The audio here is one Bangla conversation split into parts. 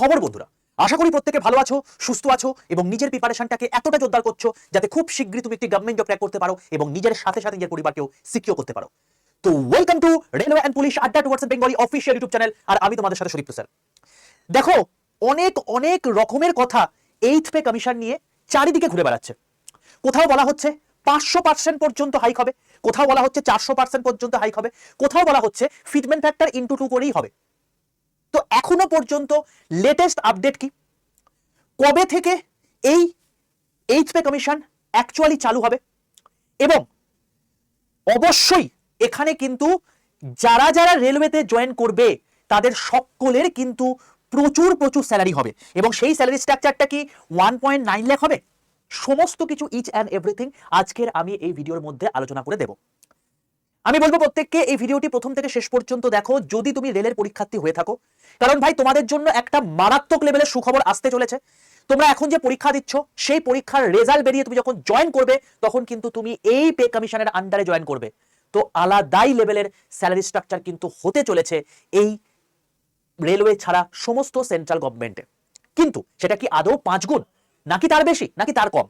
খবর বন্ধুরা, আশা করি প্রত্যেকে ভালো আছো, সুস্থ আছো এবং নিজের প্রিপারেশনটাকে এতটা জোরদার করছো যাতে খুব শীঘ্রই তুমি একটি গভর্নমেন্ট জব ক্র্যাক করতে পারো এবং নিজের সাথে সাথে নিজের পরিবারকেও সিকিউর করতে পারো। তো welcome to railway and police আড্ডা towards Bengali official YouTube channel. আর আমি তোমাদের সাথে শরীফ স্যার। দেখো, অনেক অনেক রকমের কথা এইথ পে কমিশন নিয়ে চারিদিকে ঘুরে বেড়াচ্ছে। কোথাও বলা হচ্ছে 500% পর্যন্ত হাইক হবে, কোথাও বলা হচ্ছে 400% পর্যন্ত হাইক হবে, কোথাও বলা হচ্ছে ফিটমেন্ট ফ্যাক্টর ইনটু 2 করেই হবে। তো এখনো পর্যন্ত লেটেস্ট আপডেট কি, কবে থেকে এই এইথ পে কমিশন অ্যাকচুয়ালি চালু হবে, এবং অবশ্যই এখানে কিন্তু যারা যারা রেলওয়েতে জয়েন করবে তাদের সকলের কিন্তু প্রচুর প্রচুর স্যালারি হবে, এবং সেই স্যালারি স্ট্রাকচারটা কি 1.9 লাখ হবে। সমস্ত কিছু ইচ অ্যান্ড এভরিথিং আজকের আমি এই ভিডিওর মধ্যে আলোচনা করে দেব। আমি বলবো প্রত্যেককে এই ভিডিওটি প্রথম থেকে শেষ পর্যন্ত দেখো যদি তুমি রেলের পরীক্ষার্থী হয়ে থাকো, কারণ ভাই তোমাদের জন্য একটা মারাত্মক লেভেলের সুখবর আসতে চলেছে। তোমরা এখন যে পরীক্ষা দিচ্ছ সেই পরীক্ষার রেজাল্ট বেরিয়ে তুমি যখন জয়েন করবে তখন কিন্তু তুমি এই পে কমিশনের আন্ডারে জয়েন করবে। তো আলাদাই লেভেলের স্যালারি স্ট্রাকচার কিন্তু হতে চলেছে এই রেলওয়ে ছাড়া সমস্ত সেন্ট্রাল গভর্নমেন্টে। কিন্তু সেটা কি আদৌ 5 গুণ, নাকি তার বেশি, নাকি তার কম?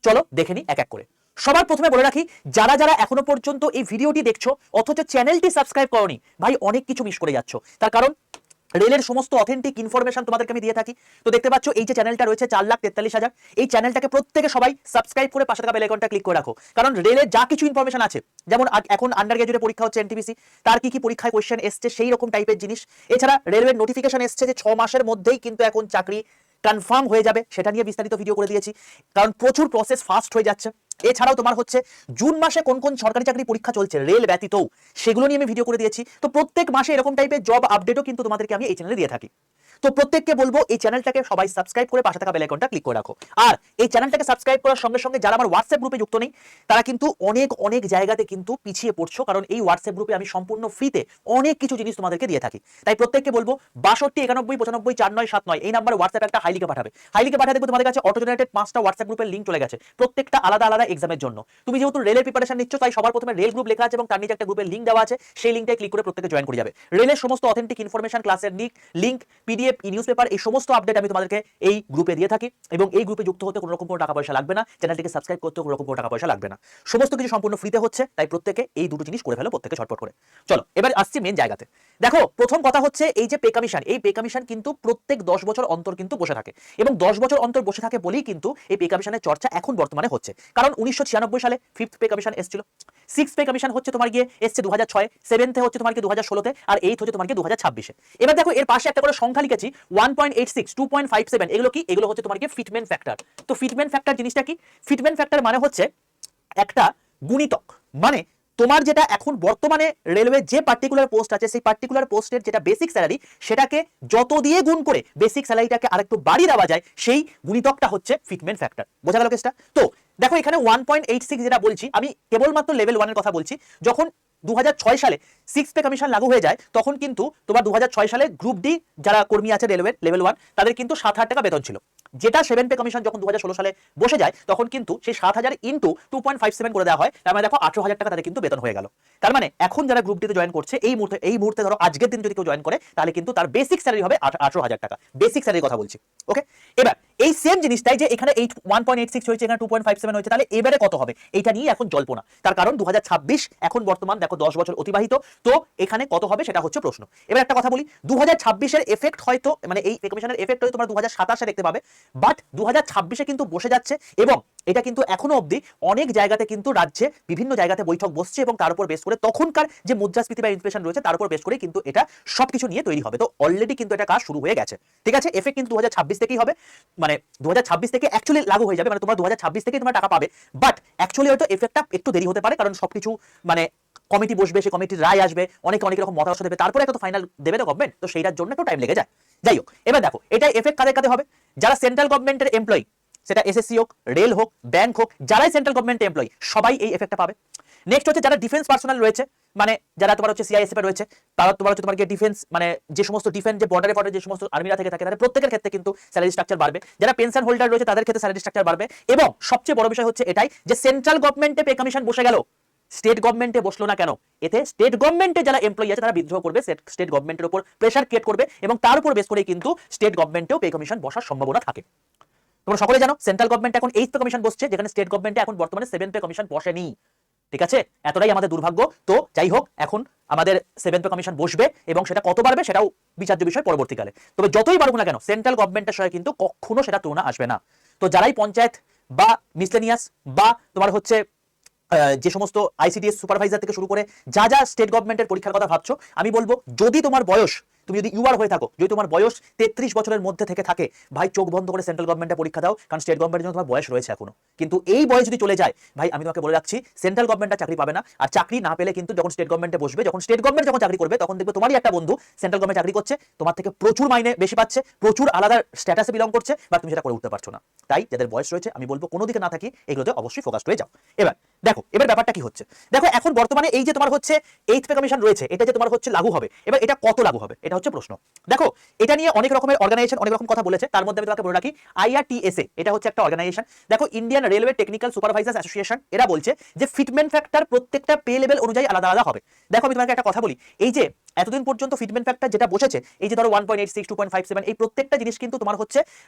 চলো দেখে নি এক এক করে। সবার প্রথমে বলে রাখি, যারা যারা এখনো পর্যন্ত এই ভিডিওটি দেখছো অথচ চ্যানেলটি সাবস্ক্রাইব করোনি, ভাই অনেক কিছু মিস করে যাচ্ছ। তার কারণ রেলের সমস্ত অথেন্টিক ইনফরমেশন তোমাদেরকে আমি দিয়ে থাকি। তো দেখতে পাচ্ছ এই যে চ্যানেলটা রয়েছে 4,43,000, এই চ্যানেলটাকে প্রত্যেকে সবাই সাবস্ক্রাইব করে পাশে থাকা বেল আইকনটা ক্লিক করে রাখো, কারণ রেলের যা কিছু ইনফরমেশন আছে, যেমন এখন আন্ডার গ্র্যাজুয়েট পরীক্ষা হচ্ছে এনটিপিসি, তার কি কি পরীক্ষায় কোশ্চেন এসছে সেই রকম টাইপের জিনিস। এছাড়া রেলওয়ের নোটিফিকেশন এসছে যে 6 মাসের মধ্যেই কিন্তু এখন চাকরি কনফার্ম হয়ে যাবে, সেটা নিয়ে বিস্তারিত ভিডিও করে দিয়েছি, কারণ প্রচুর প্রসেস ফাস্ট হয়ে যাচ্ছে। এছাড়াও তোমার হচ্ছে জুন মাসে কোন কোন সরকারি চাকরি পরীক্ষা চলছে রেল ব্যতীত, সেগুলো নিয়ে আমি ভিডিও করে দিয়েছি। তো প্রত্যেক মাসে এরকম টাইপের জব আপডেটও কিন্তু তোমাদেরকে আমি এই চ্যানেলে দিয়ে থাকি। তো প্রত্যেককে বলবো এই চ্যানেলটাকে সবাই সাবস্ক্রাইব করে পাশে থাকা বেল আইকনটা ক্লিক করে রাখো। আর এই চ্যানেলটাকে সাবস্ক্রাইব করার সঙ্গে সঙ্গে যারা আমার হোয়াটসঅ্যাপ গ্রুপে যুক্ত নেই তারা কিন্তু অনেক অনেক জায়গাতে কিন্তু পিছিয়ে পড়ছো, কারণ এই হোয়াটসঅ্যাপ গ্রুপে আমি সম্পূর্ণ ফ্রিতে অনেক কিছু জিনিস তোমাদেরকে দিয়ে থাকি। তাই প্রত্যেককে বলবো 62 91 95 49 79 এই নাম্বারে হোয়াটসঅ্যাপ একটা হাইলিকে পাঠাবে। হাইলিকে পাঠিয়ে দেখবো তোমাদের কাছে অটো জেনারেটেড 5টা হোয়াটসঅ্যাপ গ্রুপের লিঙ্ক চলে গেছে, প্রত্যেকটা আলাদা আলাদা এক্সামের জন্য। তুমি যেহেতু রেলের প্রিপারেশন নিচ্ছ তাই সবার প্রথমে রেল গ্রুপ লেখা আছে এবং তার নিচে একটা গ্রুপের লিঙ্ক দেওয়া আছে, সেই লিঙ্কটায় ক্লিক করে প্রত্যেকে জয়েন করে যাবে। রেলের সমস্ত অথেন্টিক ইনফরমেশন, ক্লাসের লিঙ্ক, পিডিএফ, নিউজ পেপার, এই সমস্ত আপডেট আমি তোমাদেরকে এই গ্রুপে দিয়ে থাকি, এবং এই গ্রুপে যুক্ত হতে কোনো রকম কোনো টাকা পয়সা লাগবে না, চ্যানেলটিকে সাবস্ক্রাইব করতে কোনো রকম কোনো টাকা পয়সা লাগবে না, সমস্ত কিছু সম্পূর্ণ ফ্রিতে হচ্ছে। তাই প্রত্যেকে এই দুটো জিনিস করে ফেলো, প্রত্যেকে ঝটপট করে। চলো এবার আসছি মেন জায়গাতে। দেখো, প্রথম কথা হচ্ছে এই যে পে কমিশন, এই পে কমিশন কিন্তু প্রত্যেক 10 বছর অন্তর কিন্তু বসে থাকে, এবং 10 বছর অন্তর বসে থাকে বলেই কিন্তু এই পে কমিশনের চর্চা এখন বর্তমানে হচ্ছে। কারণ 1996 সালে 5th পে কমিশন এসেছিল, 6th পে কমিশন হচ্ছে তোমার গিয়ে এসছে 2006, 7th হচ্ছে তোমার কি 2016, আর 8th হচ্ছে তোমার কি 2026। এবার দেখো এর পাশে একটা করে সংখ্যা লিখেছি 1.86, 2.57, এগুলো কি? এগুলো হচ্ছে তোমার কি ফিটমেন্ট ফ্যাক্টর। তো ফিটমেন্ট ফ্যাক্টর জিনিসটা কি? ফিটমেন্ট ফ্যাক্টর মানে হচ্ছে একটা গুণিতক, মানে তোমার যেটা এখন বর্তমানে রেলওয়ে যে পার্টিকুলার পোস্ট আছে সেই পার্টিকুলার পোস্টের যেটা বেসিক স্যালারি সেটাকে যত দিয়ে গুণ করে বেসিক স্যালারিটাকে আরেকটু বাড়িয়ে দেওয়া যায়, সেই গুণিতকটা হচ্ছে ফিটমেন্ট ফ্যাক্টর। বোঝা গেল কেসটা? তো দেখো এখানে 1.86 যেটা বলছি, আমি কেবলমাত্র লেভেল 1 এর কথা বলছি। যখন 2006 সালে 6th পে কমিশন লাগু হয়ে যায় তখন কিন্তু তোমার 2006 সালে গ্রুপ ডি যারা কর্মী আছে রেলওয়ের লেভেল 1 তাদের কিন্তু 7,000 টাকা বেতন ছিল। যেটা 7 পে কমিশন যখন 2016 সালে বসে যায় তখন কিন্তু সেই 7,000 ইনটু 2.57 করে দেওয়া হয়, তার মানে দেখো 18,000 টাকা তাদের কিন্তু বেতন হয়ে গেল। তার মানে এখন যারা গ্রুপ ডিতে জয়েন করছে এই মুহূর্তে ধরো আজকের দিন যদি কেউ জয়েন করে তাহলে কিন্তু তার বেসিক স্যালারি হবে 18,000 টাকা, বেসিক স্যালারির কথা বলছি। ওকে, এবার এই সেম জিনিসটাই যে এখানে 1.86 হয়েছে, এখানে 2.57 হয়েছে, তাহলে এবারে কত হবে এটা নিয়ে এখন জল্পনা। তার কারণ 2026 এখন বর্তমান দেখো 10 বছর অতিবাহিত, তো এখানে কত হবে সেটা হচ্ছে প্রশ্ন। এবার একটা কথা বলি, 2026 এর এফেক্ট হয়তো মানে এই পে কমিশনের এফেক্ট হয়তো তোমরা 2027 দেখতে পাবে, বাট 2026 কিন্তু বসে যাচ্ছে, এবং এটা কিন্তু এখনো অবধি অনেক জায়গাতে কিন্তু রাজ্যে বিভিন্ন জায়গাতে বৈঠক বসছে, এবং তার উপর বেস করে তখনকার যে মুদ্রাস্ফীতি বা ইনফ্লেশন রয়েছে তার উপর বেস করে কিন্তু এটা সবকিছু নিয়ে তৈরি হবে। তো অলরেডি কিন্তু এটা কাজ শুরু হয়ে গেছে, ঠিক আছে? এফেক্ট কিন্তু 2026 থেকেই হবে, মানে 2026 থেকে অ্যাকচুয়ালি লাগু হয়ে যাবে, মানে তোমরা 2026 থেকেই তোমরা টাকা পাবে, বাট অ্যাকচুয়ালি হয়তো এফেক্টটা একটু দেরি হতে পারে, কারণ সবকিছু মানে কমিটি বসবে, সেই কমিটির রায় আসবে, অনেক রকম মতামত দেবে, তারপরে একটা তো ফাইনাল দেবে না গভর্নমেন্ট, তো সেইটার জন্য একটু টাইম লেগে যায়। যাই হোক, এবার দেখো এটা এফেক্ট কাদের কাদের হবে? যারা সেন্ট্রাল গভর্নমেন্টের এমপ্লয়ি, সেটা এসএসসি হোক, রেল হোক, ব্যাংক হোক, যারাই সেন্ট্রাল গভর্নমেন্ট এমপ্লয়ি সবাই এই এফেক্টটা পাবে। নেক্সট হচ্ছে যারা ডিফেন্স পার্সোনাল রয়েছে, মানে যারা তোমার হচ্ছে সিআইএসএফ এ রয়েছে, তারা তোমার হচ্ছে তোমার ডিফেন্স মানে যে সমস্ত ডিফেন্স যে বর্ডারে যে সমস্ত আর্মিরা থেকে থাকে তাদের প্রত্যেকের ক্ষেত্রে কিন্তু স্যালারি স্ট্রাকচার বাড়বে। যারা পেনশন হোল্ডার রয়েছে তাদের ক্ষেত্রে স্যালারি স্ট্রাকচার বাড়বে, এবং সবচেয়ে বড় বিষয় হচ্ছে এটাই যে সেন্ট্রাল গভর্নমেন্টে পে কমিশন বসে গেল, স্টেট গভর্নমেন্টে বসলো না কেন? এতে স্টেট গভর্নমেন্টে যারা এমপ্লয়ি আছে তারা বিদ্রোহ করবে, স্টেট গভর্নমেন্টের উপর প্রেশার ক্রিয়েট করবে এবং তার উপর বেস করে কিন্তু স্টেট গভর্নমেন্টেও পে কমিশন বসার সম্ভাবনা থাকে। তোমরা সকলে জানো সেন্ট্রাল গভর্নমেন্ট এখন 8th পে কমিশন বসছে, যেখানে স্টেট গভর্নমেন্টে এখন বর্তমানে 7th পে কমিশন বসেনি। ঠিক আছে, এতটাই আমাদের দুর্ভাগ্য। তো যাই হোক, এখন আমাদের 7th পে কমিশন বসবে এবং সেটা কত বাড়বে সেটাও বিচার্য বিষয় পরবর্তীকালে। তবে যতই বাড়ুক না কেন সেন্ট্রাল গভর্নমেন্টের সঙ্গে কিন্তু কখনো সেটা তুলনা আসবে না। তো যারাই পঞ্চায়েত বা মিসলেনিয়াস বা তোমার হচ্ছে যে সমস্ত আইসিডিএস সুপারভাইজার থেকে শুরু করে যা যা স্টেট গভর্নমেন্টের পরীক্ষার কথা ভাবছো, আমি বলবো যদি তোমার বয়স, তুমি যদি ইউআর হয়ে থাকো, যদি তোমার বয়স 33 বছরের মধ্যে থেকে থাকে, ভাই চোখ বন্ধ করে সেন্ট্রাল গভর্নমেন্টে পরীক্ষা দাও, কারণ স্টেট গভর্নমেন্টের জন্য তোমার বয়স রয়েছে এখনো। কিন্তু এই বয়স যদি চলে যায়, ভাই আমি তোমাকে বলে রাখছি সেন্ট্রাল গভর্নমেন্টে চাকরি পাবে না। আর চাকরি না পেলে কিন্তু যখন স্টেট গভর্নমেন্টে বসবে, যখন স্টেট গভর্নমেন্ট যখন চাকরি করবে, তখন দেখবে তোমারই একটা বন্ধু সেন্ট্রাল গভর্নমেন্ট চাকরি করছে, তোমার থেকে প্রচুর মাইনে বেশি পাচ্ছে, প্রচুর আলাদা স্ট্যাটাসে বিলং করছে, বা তুমি সেটা করে উঠতে পারছো না। তাই যাদের বয়স রয়েছে আমি বলবো কোনো দিকে না থাকি, এগুলোতে অবশ্যই ফোকাস হয়ে যাও। এবার দেখো, এবার ব্যাপারটা কি হচ্ছে দেখো, এখন বর্তমানে এই যে তোমার হচ্ছে 8th পে কমিশন রয়েছে, এটা যে তোমার হচ্ছে লাগু হবে, এবার এটা কত লাগু হবে এটা হচ্ছে প্রশ্ন। দেখো, এটা নিয়ে অনেক রকমের অর্গানাইজেশন অনেক রকম কথা বলেছে, তার মধ্যে আমি তোমাকে বলে রাখি IRTSA, এটা হচ্ছে একটা অর্গানাইজেশন। দেখো, Indian railway technical supervisors association, এরা বলছে যে ফিটমেন্ট ফ্যাক্টর প্রত্যেকটা পে লেভেল অনুযায়ী আলাদা আলাদা হবে। দেখো, আমি তোমাকে একটা কথা বলি, এই যে এতদিন পর্যন্ত ফিটমেন্ট ফ্যাক্টর যেটা বসেছে, এই যে ধরো 1.86, 2.57, এই প্রত্যেকটা জিনিস কিন্তু তোমার হচ্ছে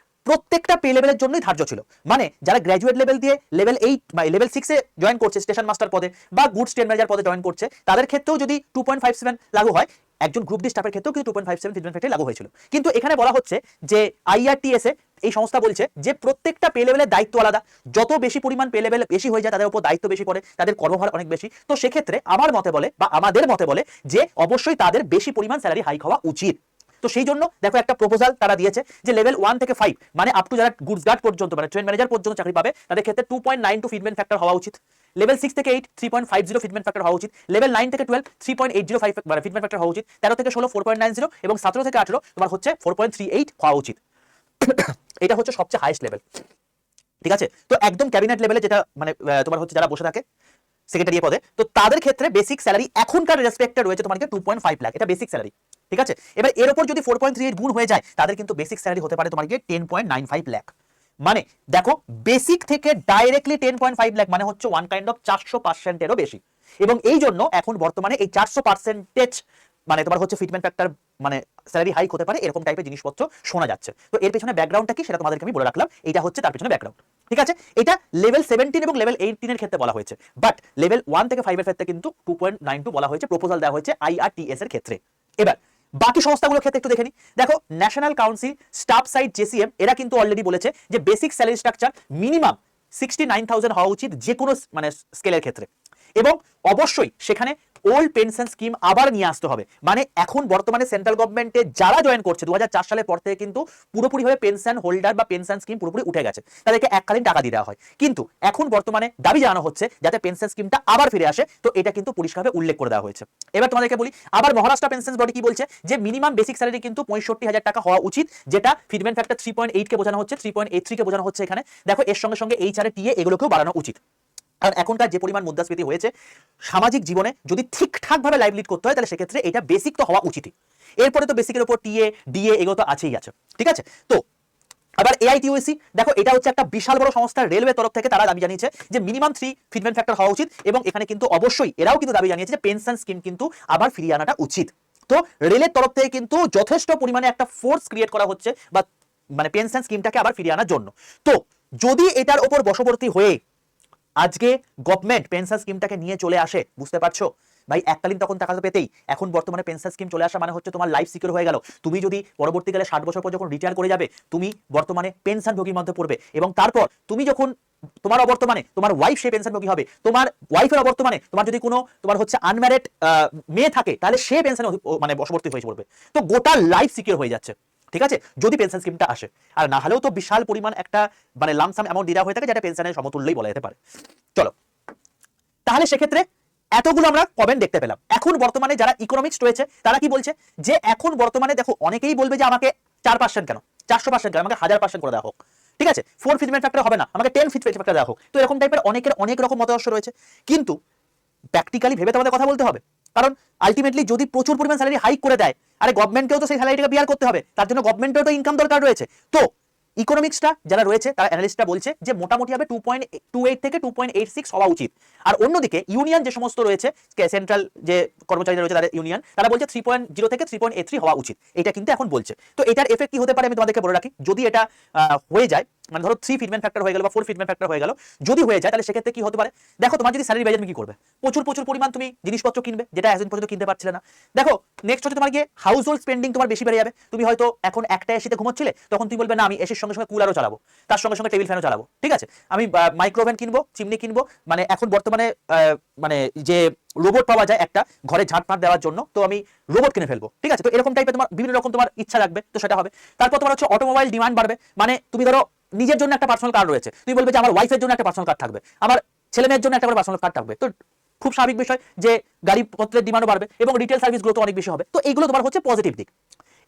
প্রত্যেকটা পে লেভেলের জন্যই ধার্য ছিল। মানে যারা গ্র্যাজুয়েট লেভেল দিয়ে লেভেল 8 বা লেভেল 6 এ জয়েন করছে স্টেশন মাস্টার পদে বা গুডস ট্রেন ম্যানেজার পদে জয়েন করছে, তাদের ক্ষেত্রেও যদি 2.57 লাগু হয়, একজন গ্রুপ ডি স্টাফের ক্ষেত্রেও কিন্তু 2.57 ফিটমেন্ট ফ্যাক্টর লাগু হয়েছিল। কিন্তু এখানে বলা হচ্ছে যে IRTSA এই সংস্থা বলছে যে প্রত্যেকটা পে লেভেলের দায়িত্ব আলাদা, যত বেশি পরিমাণ পে লেভেল বেশি হয়ে যায় তাদের উপর দায়িত্ব বেশি পড়ে, তাদের কর্মভার অনেক বেশি। তো সেক্ষেত্রে আমার মতে বলে বা আমাদের মতে বলে যে অবশ্যই তাদের বেশি পরিমাণ স্যালারি হাইক হওয়া উচিত। তো সেই জন্য দেখো একটা প্রপোজাল তারা দিয়েছে যে লেভেল 1 থেকে 5 মানে আপ টু যারা গুডস গার্ড পর্যন্ত মানে ট্রেন ম্যানেজার পর্যন্ত চাকরি পাবে, তাদের ক্ষেত্রে 2.92 ফিটমেন্ট ফ্যাক্টর হওয়া উচিত। লেভেল 6 থেকে 8 3.50 ফিটমেন্ট ফ্যাক্টর হওয়া উচিত। লেভেল 9 থেকে 12 3.805 মানে ফিটমেন্ট ফ্যাক্টর হওয়া উচিত। 13 থেকে 16 4.90 এবং 17 থেকে 18 তোমার হচ্ছে 4.38 হওয়া উচিত। এটা হচ্ছে সবচেয়ে হাইয়েস্ট লেভেল। ঠিক আছে, তো একদম ক্যাবিনেট লেভেলে যেটা মানে তোমার হচ্ছে যারা বসে থাকে সেক্রেটারি পদে, তো তাদের ক্ষেত্রে বেসিক স্যালারি এখনকার রেসপেক্টে রয়েছে তোমাকে 2.5 লাখ, এটা বেসিক স্যালারি। ঠিক আছে, এবার এর উপর যদি 4.38 গুণ হয়ে যায়, তাদের কিন্তু বেসিক স্যালারি হতে পারে তোমার 10.95 লাখ। মানে দেখো, বেসিক থেকে ডাইরেক্টলি 10.5 লাখ মানে হচ্ছে ওয়ান কাইন্ড অফ 400%-এরও বেশি। এবং এই জন্য এখন বর্তমানে এই 400% মানে তোমার হচ্ছে ফিটমেন্ট ফ্যাক্টর মানে স্যালারি হাইক হতে পারে, এরকম টাইপের জিনিসপত্র শোনা যাচ্ছে। তো এর পেছনে ব্যাকগ্রাউন্ডটা কি সেটা তোমাদেরকে আমি বলে রাখলাম, এটা হচ্ছে তার পেছনে ব্যাকগ্রাউন্ড। ঠিক আছে, এটা লেভেল 17 এবং লেভেল 18 এর ক্ষেত্রে বলা হয়েছে, বাট লেভেল 1 থেকে 5 এর ক্ষেত্রে কিন্তু 2.92 বলা হয়েছে, প্রপোজাল দেওয়া হয়েছে IRTS এর ক্ষেত্রে। এবার বাকি সংস্থাগুলোর ক্ষেত্রে একটু দেখে নিই। দেখো, national council staff side JCM এরা কিন্তু অলরেডি বলেছে যে বেসিক স্যালারি স্ট্রাকচার মিনিমাম 69,000 হওয়া উচিত যে কোনো মানে স্কেলের ক্ষেত্রে, এবং অবশ্যই সেখানে ওল্ড পেনশন স্কিম আবার নিয়ে আসতে হবে। মানে এখন বর্তমানে সেন্ট্রাল গভর্নমেন্টে যারা জয়েন করছে 2004 সালের পর থেকে কিন্তু পুরোপুরিভাবে পেনশন হোল্ডার বা পেনশন স্কিম পুরোপুরি উঠে গেছে, তাদেরকে এককালীন টাকা দিয়ে দেওয়া হয়। কিন্তু এখন বর্তমানে দাবি জানানো হচ্ছে যাতে পেনশন স্কিমটা আবার ফিরে আসে, তো এটা কিন্তু পরিষ্কারভাবে উল্লেখ করে দেওয়া হয়েছে। এবার তোমাদেরকে বলি, আবার মহারাষ্ট্র পেনশন বডি কি বলছে যে মিনিমাম বেসিক স্যালারি কিন্তু 65,000 টাকা হওয়া উচিত, যেটা ফিটমেন্ট ফ্যাক্টর 3.8 কে বোঝানো হচ্ছে, 3.83 কে বোঝানো হচ্ছে এখানে। দেখো, এর সঙ্গে সঙ্গে HR TA এগুলোকেও বাড়ানো উচিত, কারণ এখনকার যে পরিমাণ মুদ্রাস্ফীতি হয়েছে, সামাজিক জীবনে যদি ঠিকঠাকভাবে লাইফ লিড করতে হয় তাহলে সেক্ষেত্রে এটা বেসিক তো হওয়া উচিতই। এরপরে তো বেসিকের উপর TA DA এগুলো তো আছেই আছে। ঠিক আছে, তো আবার AITUC দেখো, এটা হচ্ছে একটা বিশাল বড় সংস্থা রেলওয়ে তরফ থেকে, তারা দাবি জানিয়েছে যে মিনিমাম 3 ফিটমেন্ট ফ্যাক্টর হওয়া উচিত, এবং এখানে কিন্তু অবশ্যই এরাও কিন্তু দাবি জানিয়েছে যে পেনশন স্কিম কিন্তু আবার ফিরিয়ে আনাটা উচিত। তো রেলের তরফ থেকে কিন্তু যথেষ্ট পরিমাণে একটা ফোর্স ক্রিয়েট করা হচ্ছে বা মানে পেনশন স্কিমটাকে আবার ফিরিয়ে আনার জন্য। তো যদি এটার উপর বশবর্তী হয়ে আজকে গভর্নমেন্ট পেনশন স্কিমটাকে নিয়ে চলে আসে, বুঝতে পারছো ভাই, এককালীন তখন টাকা তো পেতেই, এখন বর্তমানে পেনশন স্কিম চলে আসা মানে হচ্ছে তোমার লাইফ সিকিউর হয়ে গেল। তুমি যদি পরবর্তীকালে 60 বছর পর যখন রিটায়ার করে যাবে, তুমি বর্তমানে পেনশন ভোগীর মধ্যে পড়বে, এবং তারপর তুমি যখন তোমার অবর্তমানে তোমার ওয়াইফ সেই পেনশন ভোগী হবে, তোমার ওয়াইফের অবর্তমানে তোমার যদি কোনো তোমার হচ্ছে আনম্যারিড মেয়ে থাকে, তাহলে সে পেনশনে মানে বশবর্তী হয়ে পড়বে। তো গোটা লাইফ সিকিউর হয়ে যাচ্ছে। ঠিক আছে, যদি পেনশন স্কিমটা আসে, আর না হলেও তো বিশাল পরিমাণ একটা মানে লামসাম অ্যামাউন্ট দেওয়া হয়ে থাকে, যেটা পেনশনের সমতুল্যই বলা যেতে পারে। চলো, তাহলে সেক্ষেত্রে এতগুলো আমরা কমেন্ট দেখতে পেলাম। এখন বর্তমানে যারা ইকোনমিক্স রয়েছে তারা কি বলছে যে এখন বর্তমানে দেখো, অনেকেই বলবে যে আমাকে 4% কেন, 400% কেন, আমাকে 1000% করে দেওয়া হোক। ঠিক আছে, 4 ফিটমেন্ট ফ্যাক্টর হবে না, আমাকে 10 ফিটমেন্ট ফ্যাক্টর দেওয়া হোক। তো এরকম টাইপের অনেকের অনেক রকম মতাদর্শ রয়েছে, কিন্তু প্র্যাকটিক্যালি ভেবে তোমাদের কথা বলতে হবে, কারণ আলটিমেটলি যদি প্রচুর পরিমাণ স্যালারি হাইক করে দেয়, আরে গভর্নমেন্টকেও তো সেই স্যালারিটাকে বিয়ার করতে হবে, তার জন্য গভর্নমেন্টেরও তো ইনকাম দরকার রয়েছে। তো ইকোনমিক্সটা যারা রয়েছে তারা অ্যানালিস্টরা বলছে যে মোটামুটি হবে 2.28 থেকে 2.86 হওয়া উচিত। আর অন্যদিকে ইউনিয়ন যে সমস্ত রয়েছে, সেন্ট্রাল যে কর্মচারীরা রয়েছে তাদের ইউনিয়ন, তারা বলছে 3.0 থেকে 3.83 হওয়া উচিত। এটা কিন্তু এখন বলছে। তো এটার এফেক্ট কি হতে পারে আমি তোমাদেরকে বলে রাখি। যদি এটা হয়ে যায়, মানে ধরো 3 ফিটমেন্ট ফ্যাক্টর হয়ে গেল বা 4 ফিটমেন্ট ফ্যাক্টর হয়ে গেল, যদি হয়ে যায় তাহলে সেক্ষেত্রে কি হতে পারে, দেখো তোমার যদি স্যালারি বেড়ে যায় তুমি কি করবে, প্রচুর পরিমাণ তুমি জিনিসপত্র কিনবে যেটা এতদিন পর্যন্ত কিনতে পারছিলে না। দেখো নেক্সট হচ্ছে তোমার গিয়ে হাউস হোল্ড স্পেন্ডিং তোমার বেশি বেড়ে যাবে। তুমি হয়তো এখন একটা এসিতে ঘুমোচ্ছিলে, তখন তুমি বলবে না আমি এসির সঙ্গে সঙ্গে কুলারও চালাবো, তার সঙ্গে সঙ্গে টেবিল ফ্যানও চালাবো, ঠিক আছে, আমি মাইক্রোওভেন কিনবো, চিমনি কিনবো, মানে এখন বর্তমানে মানে যে রোবট পাওয়া যায় একটা ঘরে ঝাঁট দেওয়ার জন্য, তো আমি রোবট কিনে ফেলবো, ঠিক আছে। তো এরকম টাইপের তোমার বিভিন্ন রকম তোমার ইচ্ছা রাখবে, তো সেটা হবে। তারপর তোমার হচ্ছে অটোমোবাইল ডিমান্ড বাড়বে, মানে তুমি ধরো নিজের জন্য একটা পার্সোনাল কার রয়েছে, তুমি বলবে যে আমার ওয়াইফের জন্য একটা পার্সোনাল কার থাকবে, আমার ছেলে মেয়ের জন্য একটা পার্সোনাল কার থাকবে। তো খুব স্বাভাবিক বিষয় যে গাড়িপত্রের ডিমান্ডও বাড়বে এবং রিটেল সার্ভিসগুলো তো অনেক বেশি হবে। তো এইগুলো তোমার হচ্ছে পজিটিভ দিক।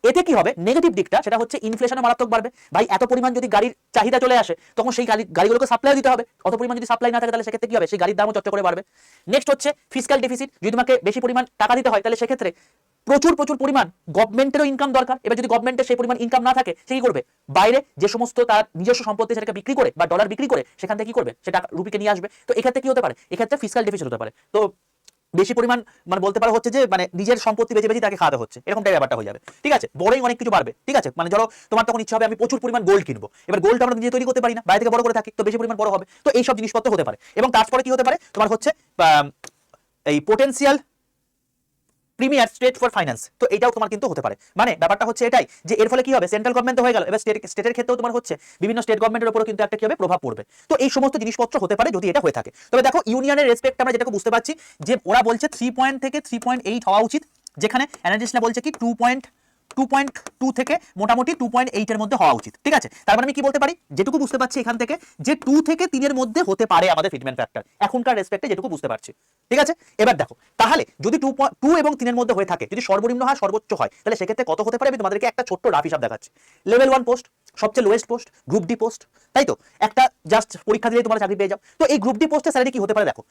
এতে কি হবে, নেগেটিভ দিকটা সেটা হচ্ছে ইনফ্লেশনে মারাত্মক বাড়বে। ভাই এত পরিমাণ যদি গাড়ির চাহিদা চলে আসে, তখন সেই গাড়িগুলোকে সাপ্লাই দিতে হবে। অত পরিমাণ যদি সাপ্লাই না থাকে তাহলে সেক্ষেত্রে কি হবে, সেই গাড়ির দামও চট করে বাড়বে। নেক্সট হচ্ছে ফিসক্যাল ডেফিসিট, যদি তোমাকে বেশি পরিমাণ টাকা দিতে হয় তাহলে সেক্ষেত্রে প্রচুর পরিমাণ গভর্নমেন্টেরও ইনকাম দরকার। এবার যদি গভর্নমেন্টের সেই পরিমাণ ইনকাম না থাকে, সে কি করবে, বাইরে যে সমস্ত তার নিজস্ব সম্পত্তি সেটাকে বিক্রি করে বা ডলার বিক্রি করে সেখান থেকে কি করবে, সেটা রুপিকে নিয়ে আসবে। তো এক্ষেত্রে কি হতে পারে, এক্ষেত্রে ফিসক্যাল ডেফিসিট হতে পারে। তো বেশি পরিমাণ মানে বলতে পারো হচ্ছে যে মানে নিজের সম্পত্তি বেঁচে তাকে খাওয়াতে হচ্ছে, এরকম টাইপের ব্যাপারটা হয়ে যাবে, ঠিক আছে। বড়ই অনেক কিছু বাড়বে, ঠিক আছে। মানে ধরো তোমার তখন ইচ্ছা হবে আমি প্রচুর পরিমাণ গোল্ড কিনবো, এবার গোল্ড আমরা নিজে তৈরি করতে পারি না, বাইরে থেকে বড় করে থাকি, তো বেশি পরিমাণ বড় হবে। তো এইসব জিনিসপত্র হতে পারে। এবং তারপরে কি হতে পারে, তোমার হচ্ছে এই potential premier state for finance, তো এটাও তোমার কিন্তু হতে পারে। মানে ব্যাপারটা হচ্ছে এটাই যে এর ফলে কি হবে, সেন্ট্রাল গভর্নমেন্ট হয়ে গেল, এবার স্টেটের ক্ষেত্রেও তোমার হচ্ছে বিভিন্ন স্টেট গভর্নমেন্টের উপরও কিন্তু একটা কি হবে, প্রভাব পড়বে। তো এই সমস্ত জিনিসপত্র হতে পারে যদি এটা হয়ে থাকে। তবে দেখো ইউনিয়নের রেসপেক্ট আমরা যেটাকে বুঝতে পারছি যে ওরা বলছে 3 থেকে 3.8 হওয়া উচিত, যেখানে অ্যানালিস্টরা বলছে কি 2.2 থেকে মোটামুটি 2.8 এর মধ্যে হওয়া উচিত, ঠিক আছে। তার মানে আমি কি বলতে পারি, যেটুকু বুঝতে পারছি এখান থেকে যে 2 থেকে 3 এর মধ্যে হতে পারে আমাদের ফিটমেন্ট ফ্যাক্টর, এখনকার রেসপেক্টে যেটুকু বুঝতে পারছি, ঠিক আছে। এবার দেখো তাহলে যদি 2 এবং 3 এর মধ্যে হয়ে থাকে, যদি সর্বনিম্ন হয় সর্বোচ্চ হয়, তাহলে সেক্ষেত্রে কত হতে পারে আমি তোমাদেরকে একটা ছোট্ট রাফ হিসাব দেখাচ্ছি। লেভেল 1 পোস্ট সবচেয়ে lowest post, group D post, তাই তো, একটা জাস্ট পরীক্ষা দিলেই তোমরা চাকরি পেয়ে যাও। তো এই গ্রুপ ডি পোস্টের স্যালারি কি হতে পারে, দেখো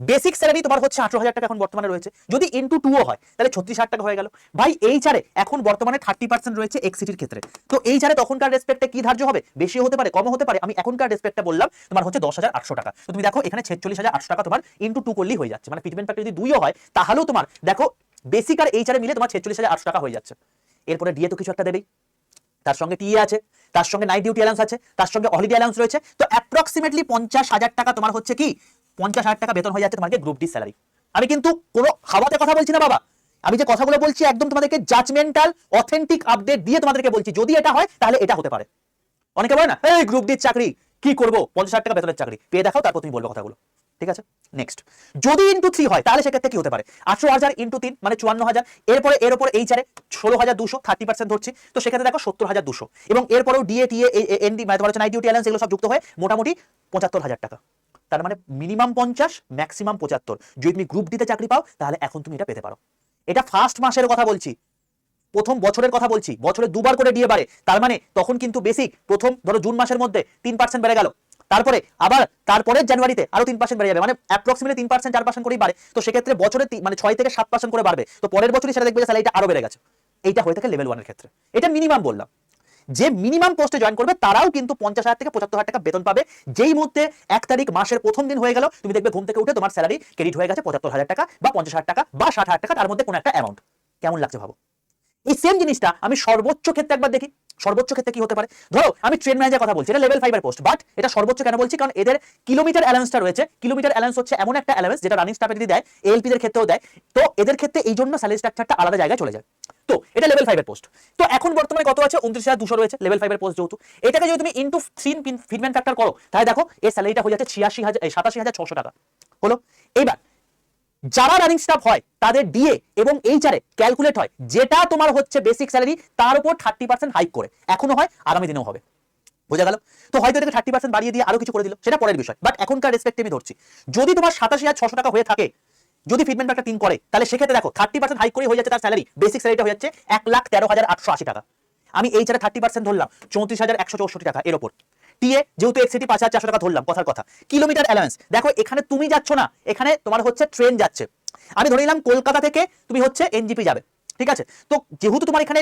বেসিক স্যালারি তোমার হচ্ছে 18,000 টাকা এখন বর্তমানে রয়েছে, যদি ইনটু 2 হয় তাহলে 36,000 টাকা হয়ে গেল। ভাই এই চারে এখন বর্তমানে 30% রয়েছে এক্সিটির ক্ষেত্রে, তো এই চারে তখনকার রেসপেক্টে কি ধার্য হবে, বেশি হতে পারে কম হতে পারে, আমি এখনকার রেসপেক্টটা বললাম তোমার হচ্ছে 10,800 টাকা। তো তুমি দেখো এখানে 46,800 টাকা তোমার ইনটু 2 করলেই হয়ে যাচ্ছে, মানে ফিটমেন্ট ফ্যাক্টর যদি 2ও হয় তাহলেও তোমার দেখো বেসিক আর এই চারে মিলে তোমার 46,800 টাকা হয়ে যাচ্ছে। এরপরে ডিএ তো কিছু একটা দেবেই, তার সঙ্গে টিএ আছে, তার সঙ্গে নাইট ডিউটি অ্যালাউন্স আছে, তার সঙ্গে হলিডে অ্যালাউন্স রয়েছে। তো অ্যাপ্রক্সিমেটলি 50,000 টাকা তোমার হচ্ছে কি 50,000 টাকা বেতন হয়ে যাচ্ছে তোমাকে গ্রুপ ডি স্যালারি। আমি কিন্তু কোনো হাওয়াতে কথা বলছি না বাবা, আমি যে কথাগুলো বলছি একদম তোমাদেরকে জাজমেন্টাল অথেন্টিক আপডেট দিয়ে তোমাদেরকে বলছি, যদি এটা হয় তাহলে এটা হতে পারে। অনেকে বলে না এই গ্রুপ ডি চাকরি কি করব, 50,000 টাকা বেতনের চাকরি পেয়ে দেখাও, তারপর তুমি বলবে কথাগুলো, ঠিক আছে। নেক্সট যদি ইনটু 3 হয় তাহলে সেক্ষেত্রে কি হতে পারে, 18,000 ইনটু 3 মানে 54,000, এরপরে এর উপর এই চারে 16,200 30% ধরছি, তো সেক্ষেত্রে দেখো 70,200, এবং এরপরেও ডিএ টিএ এনডি মানে তোমার হচ্ছে নাইট ডিউটি অ্যালাউন্স এগুলো সব যুক্ত হয়ে মোটামুটি 75,000 টাকা। তার মানে মিনিমাম 50 ম্যাক্সিমাম 75। যদি তুমি গ্রুপ ডিতে চাকরি পাও তাহলে এখন তুমি এটা পেতে পারো। এটা ফার্স্ট মাসের কথা বলছি, প্রথম বছরের কথা বলছি, বছরে দুবার করে ডিএ বাড়ে, তার মানে তখন কিন্তু বেসিক প্রথম ধরো জুন মাসের মধ্যে 3% বেড়ে গেল, তারপরে আবার তারপরের জানুয়ারিতে আরো 3% বেড়ে যাবে, মানে অ্যাপ্রক্সিমেটলি 3% 4% করেই বাড়ে। তো সেক্ষেত্রে বছরে মানে 6 থেকে 7% করে বাড়বে, তো পরের বছরই সেটা দেখবে যে স্যালারিটা আরো বেড়ে গেছে। এইটা হয়ে থাকে লেভেল 1 এর ক্ষেত্রে, এটা মিনিমাম বললাম। যে মিনিমাম পোস্টে জয়েন করবে তারাও কিন্তু 50,000 থেকে 75,000 টাকা বেতন পাবে, যেই মুহূর্তে 1 তারিখ মাসের প্রথম দিন হয়ে গেল তুমি দেখবে ঘুম থেকে উঠে তোমার স্যালারি ক্রেডিট হয়ে গেছে 75,000 টাকা বা 50,000 টাকা বা 60,000 টাকা, তার মধ্যে কোনো একটা অ্যামাউন্ট। কেমন লাগছে ভাবো। এই সেম জিনিসটা আমি সর্বোচ্চ ক্ষেত্রে একবার দেখি, সর্বোচ্চ ক্ষেত্রে কি হতে পারে। ধরো আমি ট্রেন ম্যানেজার কথা বলছি, এটা লেভেল 5 এর পোস্ট, বাট এটা সর্বোচ্চ কেন বলছি, কারণ এদের কিলোমিটার অ্যালাউন্সটা রয়েছে। কিলোমিটার অ্যালাউন্স হচ্ছে এমন একটা অ্যালাউন্স যেটা রানিং স্টাফে যদি দেয়, এএলপি দের ক্ষেত্রেও দেয়, তো এদের ক্ষেত্রে এই জন্য স্যালারি স্ট্রাকচারটা আলাদা জায়গায় চলে যায়। তো এটা লেভেল 5 এর পোস্ট। তো এখন বর্তমানে কত আছে, 29,200 রয়েছে লেভেল 5 এর পোস্ট যেহেতু। এটাকে যদি তুমি ইনটু 3 ফিটমেন্ট ফ্যাক্টর করো তাহলে দেখো এর স্যালারিটা হয়ে যাচ্ছে 87,600 টাকা হলো। এইবার যারা রানিং স্টাফ হয় তাদের ডিএ এবং এইচআরে ক্যালকুলেট হয় যেটা তোমার হচ্ছে বেসিক স্যালারি, তার উপর 30% হাইক করে, এখনো হয় আগামী দিনেও হবে, বোঝা গেল। তো হয়তো এটাকে 30% বাড়িয়ে দিয়ে আরো কিছু করে দিল, সেটা পরের বিষয়, বাট এখনকার রেসপেক্টে আমি ধরছি যদি তোমার 87,600 টাকা হয়ে থাকে, যদি ফিটমেন্ট ফ্যাক্টর 3 করে, তাহলে সেক্ষেত্রে দেখো 30% হাইক করে হয়ে যাচ্ছে তার স্যালারি, বেসিক স্যালারিটা হয়ে যাচ্ছে 1,13,880 টাকা। আমি এইচআরে 30% ধরলাম 34,164 টাকা, এর উপর টিএ যেহেতু এক্সিটি 5,400 টাকা ধরলাম কথার কথা। কিলোমিটার অ্যালাউন্স দেখো এখানে তুমি যাচ্ছ না, এখানে তোমার হচ্ছে ট্রেন যাচ্ছে। আমি ধরে নিলাম কলকাতা থেকে তুমি হচ্ছে এনজিপি যাবে, ঠিক আছে। তো যেহেতু তোমার এখানে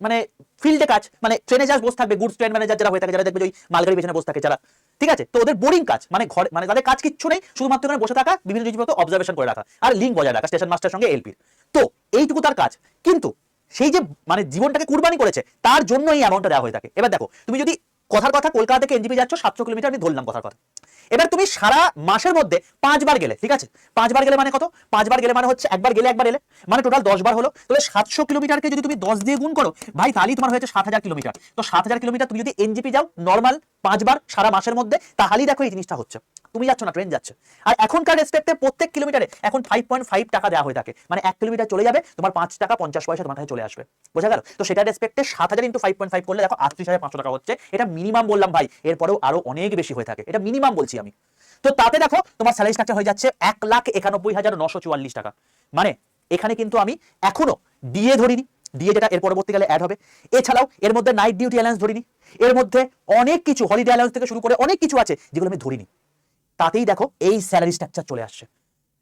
মানে ফিল্ডে কাজ, মানে ট্রেনে যা বসে থাকবে, গুডস ট্রেন ম্যানেজার যারা হয়ে থাকে, যারা দেখবে ওই মালগাড়ি পেছনে বসে থাকে যারা, ঠিক আছে, তো ওদের বোরিং কাজ, মানে ঘর, মানে তাদের কাজ কিচ্ছু নেই, শুধুমাত্র এখানে বসে থাকা, বিভিন্ন জিনিসপত্র অবজারভেশন করে রাখা আর লিঙ্ক বজায় রাখা স্টেশন মাস্টার সঙ্গে এলপির। তো এইটুকু তার কাজ, কিন্তু সেই যে মানে জীবনটাকে কুরবানি করেছে তার জন্য এই অ্যামাউন্টটা দেওয়া হয়ে থাকে। এবার দেখো, তুমি যদি কথার কথা কলকাতা থেকে এনজিপি যাচ্ছ 700 কিলোমিটার, আমি ধরলাম কথার কথা, এবার তুমি সারা মাসের মধ্যে 5 বার গেলে, ঠিক আছে, 5 বার গেলে মানে কত, 5 বার গেলে মানে হচ্ছে একবার গেলে একবার এলে, মানে টোটাল 10 বার হলো। তাহলে 700 কিলোমিটারকে যদি তুমি 10 দিয়ে গুণ করো ভাই, তাহলেই তোমার হয়েছে 7000 কিলোমিটার। তো 7000 কিলোমিটার তুমি যদি এনজিপি যাও নর্মাল 5 বার সারা মাসের মধ্যে, তাহলেই দেখো এই জিনিসটা হচ্ছে। তুমি যাচ্ছ না, ট্রেন যাচ্ছে। আর এখনকার রেসপেক্টে প্রত্যেক কিলোমিটারে এখন 5.5 টাকা দেওয়া হয়ে থাকে, মানে 1 কিলোমিটার চলে যাবে তোমার 5 টাকা 50 পয়সা তোমার কাছে চলে আসবে, বোঝা গেল? তো সেটার রেসপেক্টে 7000 ইন্টু 5.5 করলে দেখো 38,500 টাকা হচ্ছে। এটা মিনিমাম বললাম ভাই, এরপরেও আরো অনেক বেশি হয়ে থাকে, এটা মিনিমাম বলছি আমি। তো তাতে দেখো তোমার স্যালারি স্ট্রাকচার হয়ে যাচ্ছে 1,91,944 টাকা। মানে এখানে কিন্তু আমি এখনো ডিএ ধরিনি, ডিএ যেটা এর পরবর্তীকালে অ্যাড হবে, এছাড়াও এর মধ্যে নাইট ডিউটি অ্যালাউন্স ধরিনি, এর মধ্যে অনেক কিছু হলিডে অ্যালাউন্স থেকে শুরু করে অনেক কিছু আছে যেগুলো আমি ধরিনি। তাতেই দেখো এই স্যালারি স্ট্রাকচার চলে আসছে।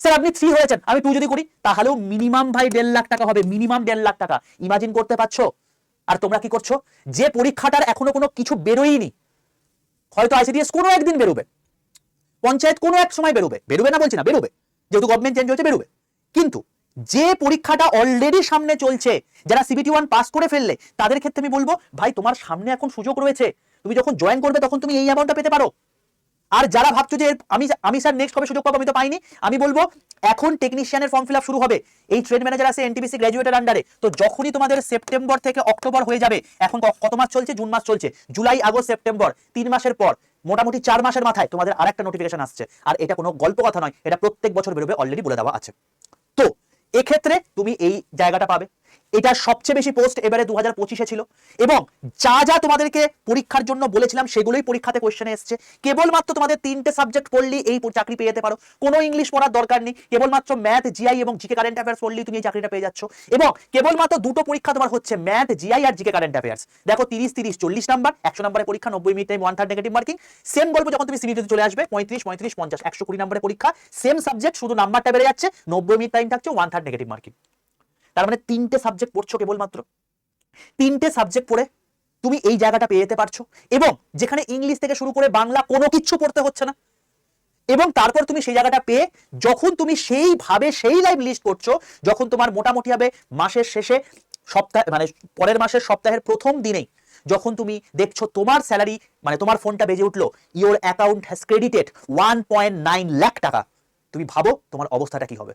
স্যার আপনি 3 হয়েছেন, আমি 2 যদি করি তাহলেও মিনিমাম ভাই 1.5 লাখ টাকা হবে, মিনিমাম 1.5 লাখ টাকা। ইমাজিন করতে পারছো? আর তোমরা কি করছো, যে পরীক্ষাটার এখনো কোনো কিছু বেরোয়নি, হয়তো আইসিডিএস কোনো একদিন বেরোবে, পঞ্চায়েত কোনো এক সময় বেরোবে, বেরোবে না বলছি না, বেরোবে, যেহেতু গভর্নমেন্ট চেঞ্জ হয়েছে বেরোবে, কিন্তু যে পরীক্ষাটা অলরেডি সামনে চলছে, যারা সিবিটি 1 পাস করে ফেললে তাদের ক্ষেত্রে আমি বলবো ভাই তোমার সামনে এখন সুযোগ রয়েছে, তুমি যখন জয়েন করবে তখন তুমি এই অ্যামাউন্টটা পেতে পারো। আর যারা ভাবছো যে আমি স্যার নেক্সট কবে সুযোগ পাবো, আমি তো পাইনি, আমি বলবো এখন টেকনিশিয়ানের ফর্ম ফিল আপ শুরু হবে, এই ট্রেড ম্যানেজার আছে এনটিপিসি গ্র্যাজুয়েটের আন্ডারে। তো যখনই তোমাদের সেপ্টেম্বর থেকে অক্টোবর হয়ে যাবে, এখন কত মাস চলছে, জুন মাস চলছে, জুলাই আগস্ট সেপ্টেম্বর 3 মাসের পর মোটামুটি 4 মাসের মাথায় তোমাদের আরেকটা নোটিফিকেশন আসছে। আর এটা কোনো গল্প কথা নয়, এটা প্রত্যেক বছর বেরোবে, অলরেডি বলে দেওয়া আছে। তো এক্ষেত্রে তুমি এই জায়গাটা পাবে। এটা সবচেয়ে বেশি পোস্ট এবারে 2025-এ ছিল, এবং যা যা তোমাদেরকে পরীক্ষার জন্য বলেছিলাম সেগুলোই পরীক্ষাতে কোশ্চেনে এসেছে। কেবলমাত্র তোমাদের 3টে সাবজেক্ট পড়লেই এই চাকরি পেয়ে যেতে পারো, কোনো ইংলিশ পড়ার দরকার নেই, কেবলমাত্র ম্যাথ, জিআই এবং জিকে কারেন্ট অ্যাফেয়ার্স পড়লেই তুমি এই চাকরিটা পেয়ে যাচ্ছ। এবং কেবলমাত্র 2টো পরীক্ষা তোমার হচ্ছে ম্যাথ, জিআই আর জিকে কারেন্ট অ্যাফেয়ার্স। দেখো 30-30 40 নাম্বার, 100 নাম্বারের পরীক্ষা, 90 minute time, 1/3 negative marking. Same গল্প যখন তুমি সিনিয়রিটিতে চলে আসবে 35-35 50 120 নাম্বারের পরীক্ষা, সেম সাবজেক্ট, শুধু নাম্বারটা বেড়ে যাচ্ছে, 90 মিনিট টাইম থাকছে, 1/3 নেগেটিভ মার্কিং। তার মানে 3টে সাবজেক্ট পড়ছো কেবলমাত্র, 3টে সাবজেক্ট পড়ে তুমি এই জায়গাটা পেয়ে যেতে পারছো, এবং যেখানে ইংলিশ থেকে শুরু করে বাংলা কোনো কিছু পড়তে হচ্ছে না। এবং তারপর তুমি সেই জায়গাটা পেয়ে যখন তুমি সেইভাবে সেই লাইভ লিস্ট করছো, যখন তোমার মোটামুটি হবে মাসের শেষে, সপ্তাহ মানে পরের মাসের সপ্তাহের প্রথম দিনেই যখন তুমি দেখছো তোমার স্যালারি, মানে তোমার ফোনটা বেজে উঠলো, your account has credited 1.9 lakh টাকা, তুমি ভাবো তোমার অবস্থাটা কি হবে।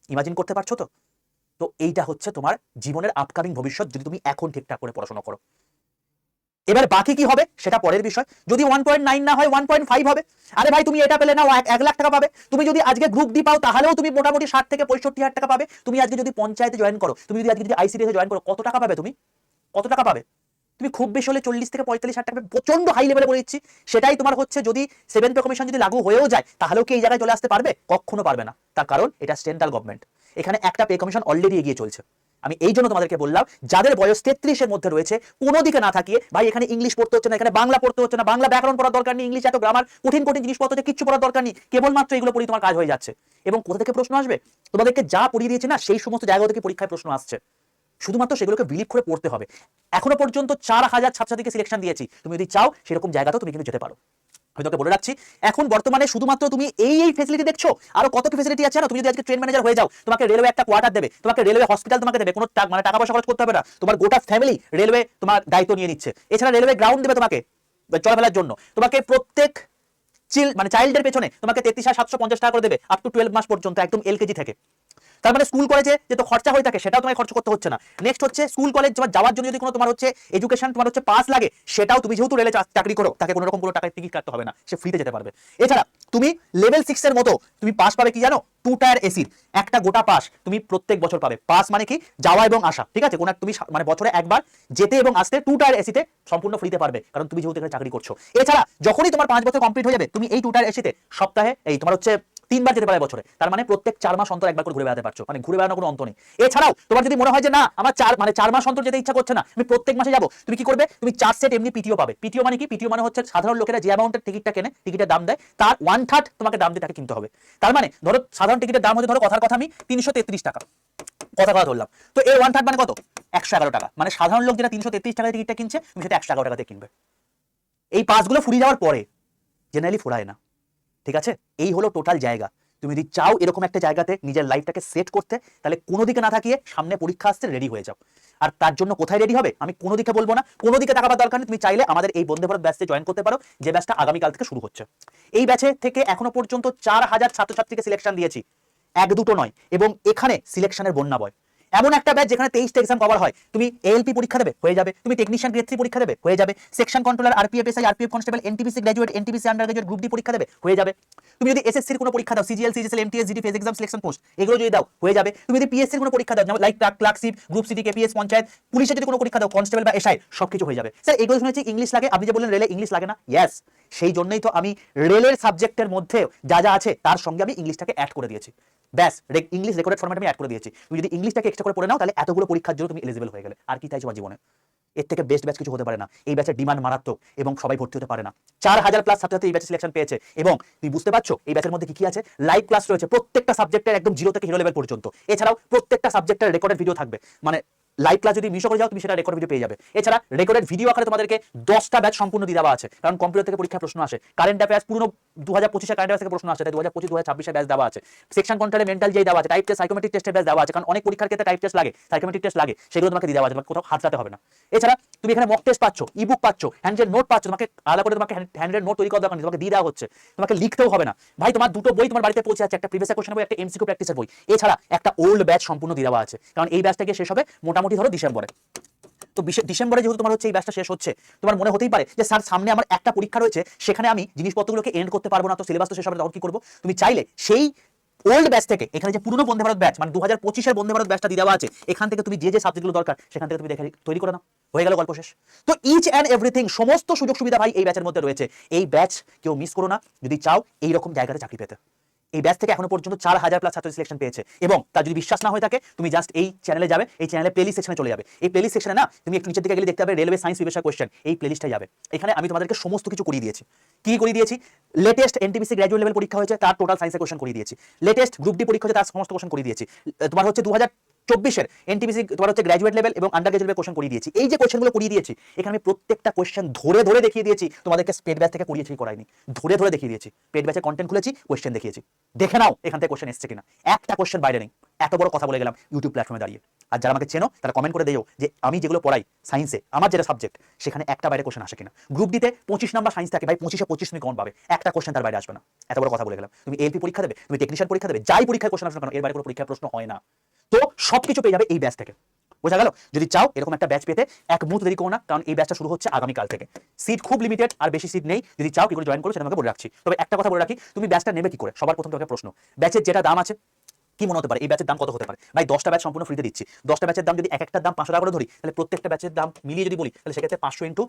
ইমাজিন করতে পারছো তো? তো এইটা হচ্ছে তোমার জীবনের আপকামিং ভবিষ্যৎ, যদি তুমি এখন ঠিকঠাক করে পড়াশোনা করো। এবার বাকি কি হবে সেটা পরের বিষয়, যদি 1.9 না হয় 1.5 হবে। আরে ভাই তুমি এটা পেলে না 1 লাখ টাকা পাবে। তুমি যদি আজকে গ্রুপ ডি পাও তাহলেও তুমি মোটামুটি 60 থেকে 65,000 টাকা পাবে। তুমি আজকে যদি পঞ্চায়েতে জয়েন করো, তুমি যদি আজকে যদি আইসিডিএস জয়েন করো, কত টাকা পাবে তুমি? কত টাকা পাবে তুমি? খুব বেশি হলে 40 থেকে 45,000 টাকা, প্রচন্ড হাই লেভেলে বলে দিচ্ছি। সেটাই তোমার হচ্ছে যদি 7 পে কমিশন যদি লাগু হয়েও যায়, তাহলেও কি এই জায়গায় চলে আসতে পারবে? কখনো পারবে না। তার কারণ এটা সেন্ট্রাল গভর্নমেন্ট, এখানে একটা পে কমিশন অলরেডি এগিয়ে চলছে। আমি এই জন্য তোমাদেরকে বললাম, যাদের বয়স 33-এর মধ্যে রয়েছে, কোনো দিকে না থাকিয়ে ভাই এখানে ইংলিশ পড়তে হচ্ছে না, এখানে বাংলা পড়তে হচ্ছে না, বাংলা ব্যাকরণ পড়ার দরকার নেই, ইংলিশ এত গ্রামার কঠিন কঠিন জিনিসপত্র হচ্ছে কিচ্ছু পড়ার দরকার নেই, কেবলমাত্র এগুলো পড়ি তোমার কাজ হয়ে যাচ্ছে। এবং কোথা থেকে প্রশ্ন আসবে? তোমাদেরকে যা পড়িয়ে দিয়েছে না সেই সমস্ত জায়গা থেকে পরীক্ষায় প্রশ্ন আসছে, শুধুমাত্র সেগুলোকে বিলিভ করে পড়তে হবে। এখনো পর্যন্ত 4000 ছাত্রছাত্রীকে সিলেকশন দিয়েছি, তুমি যদি চাও সেরকম জায়গাতেও তুমি কিন্তু যেতে পারো। আমি তোকে বলে রাখছি, এখন বর্তমানে শুধুমাত্র তুমি এই ফেসিলিটি দেখছো, আরো কত কি ফেসিলিটি আছে না। তুমি যদি আজকে ট্রেন ম্যানেজার হয়ে যাও, তোমাকে রেলওয়ে একটা কোয়ার্টার দেবে, তোমাকে রেলওয়ে হসপিটাল তোমাকে দেবে, কোনো টাকা পয়সা খরচ করতে হবে না, তোমার গোটা ফ্যামিলি রেলওয়ে তোমার দায়িত্ব নিয়ে নিচ্ছে। এছাড়া রেলওয়ে গ্রাউন্ড দেবে তোমাকে চলাফেরার জন্য, তোমাকে প্রত্যেক চাইল্ডের পেছনে তোমাকে 33,750 টাকা করে দেবে, আপ টু 12 মাস পর্যন্ত, একদম এলকেজি থেকে। তার মানে স্কুল কলেজে যে তো খরচা হয়ে থাকে সেটাও তোমায় খরচ করতে হচ্ছে না। নেক্সট হচ্ছে স্কুল কলেজ যাওয়ার জন্য যদি কোনো তোমার হচ্ছে এডুকেশন তোমার হচ্ছে পাস লাগে, সেটাও তুমি যেহেতু রেলে চাকরি করো, তাকে কোনো রকম কোনো টাকায় টিকিট কাটতে হবে না, সে ফ্রিতে যেতে পারবে। এছাড়া তুমি লেভেল 6 এর মতো তুমি পাস পাবে কি জানো, 2 টায়ার এসির একটা গোটা পাস তুমি প্রত্যেক বছর পাবে। পাস মানে কি, যাওয়া এবং আসা, ঠিক আছে, কোনো তুমি মানে বছরে একবার যেতে এবং আসতে 2 টায়ার এসিতে সম্পূর্ণ ফ্রিতে পারবে, কারণ তুমি যেহেতু এখানে চাকরি করছো। এছাড়া যখনই তোমার 5 বছর কমপ্লিট হয়ে যাবে, তুমি এই 2 টায়ার এসিতে সপ্তাহে এই তোমার হচ্ছে 3 বার যেতে পারে বছরে, তার মানে প্রত্যেক 4 মাস অন্তর একবার করে ঘুরে বেড়াতে পারছো, মানে ঘুরে বেড়ানোর কোনো অন্ত নেই। এছাড়াও তোমার যদি মনে হয় যে না আমার 4 মাস অন্তর যেতে ইচ্ছা করছে না, আমি প্রত্যেক মাসে যাবো, তুমি কি করবে, তুমি 4 সেট এমনি পিটিও পাবে। পিটিও মানে কি, পিটিও মানে হচ্ছে সাধারণ লোকেরা যে অ্যামাউন্টের টিকিটটা কেনে, টিকিটের দাম দেয় তার 1/3 তোমাকে দাম দিয়ে তাকে কিনতে হবে। তার মানে ধরো সাধারণ টিকিটের দাম হচ্ছে, ধরো কথার কথা আমি 333 টাকা, কথা কথা ধরলাম। তো এর 1/3 মানে কত? 111 টাকা। মানে সাধারণ লোক যেটা 333 টাকায় টিকিটটা কিনছে, তুমি সেটা 111 টাকাতে কিনবে। এই পাসগুলো ফুরিয়ে যাওয়ার পরে জেনারেলি ফুরায় না, ঠিক আছে? এই হলো টোটাল জায়গা। তুমি যদি চাও এরকম একটা জায়গাতে নিজের লাইফটাকে সেট করতে, তাহলে কোনো দিকে না থাকিয়ে সামনে পরীক্ষা আসছে, রেডি হয়ে যাও। আর তার জন্য কোথায় রেডি হবে আমি কোনো দিকে বলবো না, কোনো দিকে তাকাবার দরকার নেই। তুমি চাইলে আমাদের এই বন্দে ভারত ব্যাচে জয়েন করতে পারো, যে ব্যাচটা আগামীকাল থেকে শুরু হচ্ছে। এই ব্যাচে থেকে এখনো পর্যন্ত 4000 ছাত্রছাত্রীকে সিলেকশন দিয়েছি, এক দুটো নয়, এবং এখানে সিলেকশনের বন্যা বয়। এমন একটা ব্যাচ যেখানে 23টা এক্সাম কভার হয়। তুমি এএলপি পরীক্ষা দেবে, হয়ে যাবে। তুমি টেকনিশিয়ান গ্রেড 3 পরীক্ষা দেবে, হয়ে যাবে। Section controller, RPF SI, RPF constable, NTPC graduate, NTPC under graduate, group D পরীক্ষা দেবে, হয়ে যাবে। তুমি যদি এসএসসির কোনো পরীক্ষা দাও, CGL, CGL, MTS, GD, phase exam, selection post, এগুলো যদি দাও, হয়ে যাবে। তুমি যদি পিএসসির কোনো পরীক্ষা দাও, like clerkship, group city, KPS, panchayat, পুলিশের যদি কোনো পরীক্ষা দাও, কনস্টেবল বা এসআই, সবকিছু হয়ে যাবে। স্যার এগুলো শুনেছি ইংলিশ লাগে, আপনি যে বললেন রেলে ইংলিশ লাগে না, ইয়েস, সেই জন্যই তো আমি রেলের সাবজেক্টের মধ্যে যা যা আছে তার সঙ্গে আমি ইংলিশটাকে অ্যাড করে দিয়েছি। ব্যাস, ইংলিশ রেকর্ডেড ফরম্যাট আমি অ্যাড করে দিয়েছি। তুমি যদি ইংলিশটাকে এক্সট্রা করে পড়ে নাও, তাহলে এতগুলো পরীক্ষার জন্য তুমি এলিজিবল হয়ে গেলে। আর কি চাইছো জীবনে? এর থেকে বেস্ট ব্যাচ কিছু হতে পারে না। এই ব্যাচের ডিমান্ড মারাত্মক এবং সবাই ভর্তি হতে পারে না। 4000 প্লাস ছাত্রছাত্রী এই ব্যাচে সিলেকশন পেয়েছে, এবং তুমি বুঝতে পারছো এই ব্যাচের মধ্যে কি কি আছে। লাইভ ক্লাস রয়েছে প্রত্যেকটা সাবজেক্টের, একদম জিরো থেকে হিরো লেভেল পর্যন্ত। এছাড়াও প্রত্যেকটা সাবজেক্টের রেকর্ডেড ভিডিও থাকবে, মানে লাইভ ক্লাস যদি মিস করে যাও তুমি সেটা রেকর্ড ভিডিও পেয়ে যাবে। এছাড়া রেকর্ডেড ভিডিও আকারে তোমাদেরকে 10টা ব্যাচ সম্পূর্ণ দিয়ে দেওয়া আছে, কারণ কম্পিউটার থেকে পরীক্ষা প্রশ্ন আসে। কারেন্ট অ্যাফেয়ার্স পুরো 2025 কারেন্ট অ্যাফেয়ার্স থেকে প্রশ্ন আসে, তাই 2025 2026 ব্যাচ দেওয়া আছে। সেকশন কন্ট্রোলে মেন্টাল যেই দেওয়া আছে, টাইপ টেস্ট, সাইকোমেট্রিক টেস্টের ব্যাচ দেওয়া আছে, কারণ অনেক পরীক্ষার ক্ষেত্রে টাইপ টেস্ট লাগে, সাইকোমেট্রিক টেস্ট লাগে, সেগুলো তোমাকে দিয়ে দেওয়া আছে, তোমাকে কোথাও হাতড়াতে হবে না। এছাড়া তুমি এখানে মক টেস্ট পাচ্ছ, ইবুক পাচ্ছ, হ্যান্ডেড নোট পাচ্ছ, তোমাকে আলাদা করে তোমাকে হ্যান্ডেড নোট তৈরি করার দরকার নেই, তোমাকে দিয়ে দেওয়া হচ্ছে, তোমাকে লিখতেও হবে না। ভাই তোমার দুটো বই তোমার বাড়িতে পৌঁছে আছে, একটা প্রিভিয়াস কোশ্চেন বই, একটা এমসিকিউ প্র্যাকটিসের বই। এছাড়া একটা ওল্ড ব্যাচ সম্পূর্ণ দিয়ে দেওয়া আছে, কারণ এই ব্যাচটা গিয়ে শেষ হবে মোটামুটি ধরো ডিসেম্বরে। তো ডিসেম্বরে যেহেতু তোমার হচ্ছে এই ব্যাচটা শেষ হচ্ছে, তোমার মনে হতেই পারে যে স্যার সামনে আমার একটা পরীক্ষা রয়েছে, সেখানে আমি জিনিসপত্রগুলোকে এন্ড করতে পারবো না, তো সিলেবাস তো শেষ হবে, তখন কি করবো? তুমি চাইলে সেই ওল্ড ব্যাচ থেকে, এখানে যে পুরনো বন্দে ভারত ব্যাচ, মানে 2025 বন্দে ভারত ব্যাচটা দিয়ে দেওয়া আছে, এখান থেকে তুমি যে যে সাবজেক্টগুলো দরকার সেখান থেকে তুমি দেখে তৈরি করে নাও, হয়ে গেল গল্প শেষ। তো ইচ অ্যান্ড এভরিথিং, সমস্ত সুযোগ সুবিধা ভাই এই ব্যাচের মধ্যে রয়েছে। এই ব্যাচ কেউ মিস করো না যদি চাও এইরকম জায়গাতে চাকরি পেতে। এই ব্যাচ থেকে এখনো পর্যন্ত 4000 প্লাস ছাত্র সিলেকশন পেয়েছে, এবং তার যদি বিশ্বাস না হয়ে থাকে তুমি জাস্ট এই চ্যানেলে যাবে, এই চ্যানেলে প্লেলিস্ট সেকশনে চলে যাবে। এই প্লেলিস্ট সেকশনে না তুমি একটু নিচের দিকে গেলে দেখতে পাবে রেলওয়ে সায়েন্স বিবেশা কোশ্চেন, এই প্লেলিস্টে যাবে। এখানে আমি তোমাদেরকে সমস্ত কিছু করিয়ে দিয়েছি। কি করিয়ে দিয়েছি? লেটেস্ট এনটিপিসি গ্র্যাজুয়েট লেভেল পরীক্ষা হয়েছে, তার টোটাল সায়েন্সের কোশ্চেন করিয়ে দিয়েছি। লেটেস্ট গ্রুপ ডি পরীক্ষা হয়েছে, তার সমস্ত কোশ্চেন করিয়ে দিয়েছি। তোমার হচ্ছে 2024 এনটিপিসি তোমার হচ্ছে গ্র্যাজুয়েট লেভেল এবং আন্ডার গ্র্যাজুয়েট কোশ্চেন করিয়ে দিয়েছি। এই যে কোশ্চেনগুলো করিয়ে দিয়েছি, এখানে আমি প্রত্যেকটা কোশ্চেন ধরে ধরে দেখিয়ে দিয়েছি। তোমাদেরকে পেড ব্যাচ থেকে করিয়েছি করাইনি, ধরে ধরে দেখিয়ে দিয়েছি। পেড ব্যাচে কন্টেন্ট খুলেছি, কোশ্চেন দেখিয়েছি, দেখে নাও এখান থেকে কোশ্চেন এসছে কিনা। একটা কোশ্চেন বাইরে নেই। এত বড় কথা বলে গেলাম ইউটিউব প্ল্যাটফর্মে দাঁড়িয়ে। আর যারা আমাকে চেনো তারা কমেন্ট করে দিও যে আমি যেগুলো পড়াই সায়েন্সে, আমার যেটা সাবজেক্ট, সেখানে একটা বাইরে কোশ্চেন আসে কিনা। গ্রুপ ডিতে 25 নাম্বার সায়েন্স থাকে ভাই, 25-এ 25 তুমি কমন পাবে, একটা কোশ্চেন তার বাইরে আসবে না। এত বড় কথা বলে গেলাম। তুমি এলপি পরীক্ষা দেবে, তুমি টেকনিশিয়ান পরীক্ষা দেবে, যাই পরীক্ষায় কোশ্চেন আসবে না, এর বাইরে কোনো পরীক্ষার প্রশ্ন হয় না। তো সবকিছু পেয়ে যাবে এই ব্যাচ থেকে, বোঝা গেল? যদি চাও এরকম একটা ব্যাচ পেতে, এক মুহূর্ত দেরি করো না, কারণ এই ব্যাচটা শুরু হচ্ছে আগামীকাল থেকে। সিট খুব লিমিটেড, আর বেশি সিট নেই। যদি চাও কি করে জয়েন করো সেটা আমাকে বলে রাখছি। তবে একটা কথা বলে রাখি, তুমি ব্যাচটা নেবে কি করে? সবার প্রথম তোমাকে প্রশ্ন, ব্যাচের যেটা দাম আছে কি মনে হতে পারে, এই ব্যাচের দাম কত হতে পারে? ভাই 10টা ব্যাচ সম্পূর্ণ ফ্রিতে দিচ্ছি। 10টা ব্যাচের দাম যদি এক একটার দাম 500 টাকা করে ধরি, তাহলে প্রত্যেকটা ব্যাচের দাম মিলিয়ে যদি বলি, তাহলে সেক্ষেত্রে 500 ইন্টু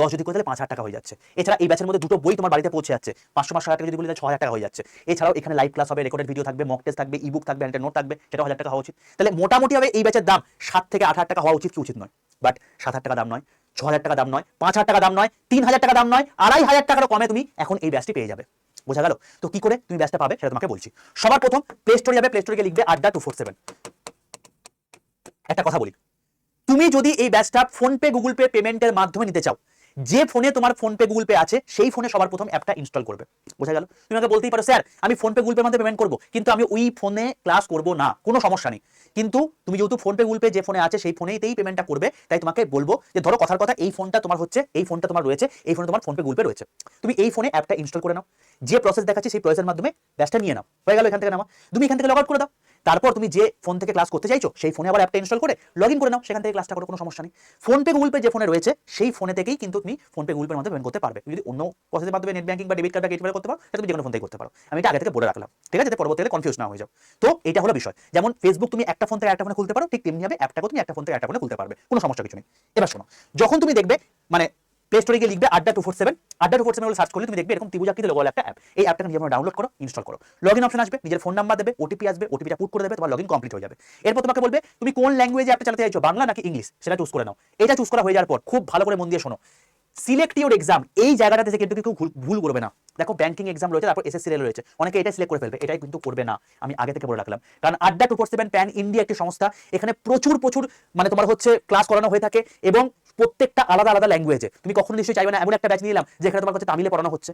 10 যদি করে, তাহলে 5000 টাকা হয়ে যাচ্ছে। এছাড়া এই ব্যাচের মধ্যে দুটো বই তোমার বাড়িতে পৌঁছে যাচ্ছে, 500 টাকা যদি বলি, তাহলে 6000 টাকা হয়ে যাচ্ছে। এছাড়াও এখানে লাইভ ক্লাস হবে, রেকর্ডেড ভিডিও থাকবে, মক টেস্ট থাকবে, ইবুক থাকবে, হ্যান্ডেড নোট থাকবে, সেটাও 1000 টাকা হওয়া উচিত। তাহলে মোটামুটি হবে এই ব্যাচের দাম 7 থেকে 8000 টাকা হওয়া উচিত, কি উচিত নয়? বাট 7000 টাকা দাম নয়, 6000 টাকা দাম নয়, 5000 টাকা দাম নয়, 3000 টাকা দাম নয়, 2500 টাকারও কমে তুমি এখন এই ব্যাচটি পেয়ে যাবে। বোঝা গেল? তো কি করে তুমি ব্যাচটা পাবে সেটা তোমাকে বলছি। সবার প্রথম প্লে স্টোরে যাবে, প্লে স্টোরে গিয়ে লিখবে আড্ডা 247। একটা কথা বলি, তুমি যদি এই ব্যাচটা ফোনপে গুগল পে পেমেন্টের মাধ্যমে নিতে চাও, যে ফোনে তোমার ফোনপে গুগল পে আছে সেই ফোনে সবার প্রথম অ্যাপটা ইনস্টল করবে। বোঝা গেল? তুমি আমাকে বলতেই পারো স্যার আমি ফোনপে গুগল পে মাধ্যমে পেমেন্ট করবো, কিন্তু আমি ওই ফোনে ক্লাস করবো না, কোনো সমস্যা নেই। কিন্তু তুমি যেহেতু ফোনপে গুগল পে যে ফোনে আছে সেই ফোনেতেই পেমেন্টটা করবে, তাই তোমাকে বলবো যে ধরো কথার কথা এই ফোনটা তোমার হচ্ছে, এই ফোনটা তোমার রয়েছে, এই ফোনে তোমার ফোনপে গুগল পে রয়েছে, তুমি এই ফোনে অ্যাপটা ইনস্টল করে নাও, যে প্রসেস দেখাচ্ছি সেই প্রসেসের মাধ্যমে ব্যাচটা নিয়ে নাও, হয়ে গেল। এখান থেকে নাও, তুমি এখান থেকে লগ আউট করে দাও। তারপর তুমি যে ফোন থেকে ক্লাস করতে চাইছো সেই ফোনে আবার অ্যাপটা ইনস্টল করে লগ ইন করে নাও, সেখান থেকে ক্লাসটা করো, কোনো সমস্যা নেই। ফোনপে গুগল পে যে ফোনে রয়েছে সেই ফোনে থেকেই কিন্তু তুমি ফোনপে গুগল পের মাধ্যমে পেমেন্ট করতে পারবে। যদি অন্য প্রসেসের মাধ্যমে নেট ব্যাংকিং বা ডেবিট কার্ড বা ক্রেডিট কার্ড করতে পারো, সেটা তুমি যে কোনো ফোন থেকে করতে পারো। আমি এটা আগে থেকে বলে রাখলাম, ঠিক আছে, যাতে পরবর্তীতে কনফিউজ না হয়ে যাও। তো এটা হলো বিষয়। যেমন ফেসবুক তুমি একটা ফোন থেকে একটা ফোনে খুলতে পারো, ঠিক তেমনি ভাবে অ্যাপটাকে তুমি একটা ফোন থেকে একটা ফোনে খুলতে পারবে, কোনো সমস্যা কিছু নেই। এবার শোনো, যখন তুমি দেখবে মানে প্লে স্টোরে গিয়ে লিখবে আড্ডা 247, আড্ডা 247 বলে সার্চ করলে তুমি দেখবে এরকম ত্রিভুজ আকৃতির লোগো একটা অ্যাপ। এই অ্যাপটাকে নিজে ডাউনলোড করো, ইনস্টল করো, লগইন অপশন আসবে, নিজের ফোন নাম্বার দেবে, ওটিপি আসবে, ওটিপিটা পুট করে দেবে, তোমার লগইন কমপ্লিট হয়ে যাবে। এরপর তোমাকে বলবে তুমি কোন ল্যাঙ্গুয়েজে অ্যাপটা চালাতে চাইছো, বাংলা নাকি ইংলিশ, সেটা চুজ করে নাও। এটা চুজ করা হয়ে যাওয়ার পর খুব ভালো করে মন দিয়ে শোনো, সিলেক্ট ইউর এক্সাম, এই জায়গাটা থেকে কিন্তু কেউ ভুল করবে না। দেখো ব্যাংকিং এক্সাম রয়েছে, তারপর এসএসসি রেল রয়েছে, অনেকে এটাই সিলেক্ট করে ফেলবে, এটাই কিন্তু করবে না, আমি আগে থেকে বলে রাখলাম। কারণ আড্ডা 247 প্যান ইন্ডিয়া একটি সংস্থা, এখানে প্রচুর মানে তোমার হচ্ছে ক্লাস করানো হয়ে থাকে এবং প্রত্যেকটা আলাদা আলাদা ল্যাঙ্গুয়েজে। তুমি কখনো নিশ্চয়ই চাইবে না এমন একটা ব্যাচ নিয়ে নিলাম যেখানে তোমার কাছে তামিলে পড়ানো হচ্ছে,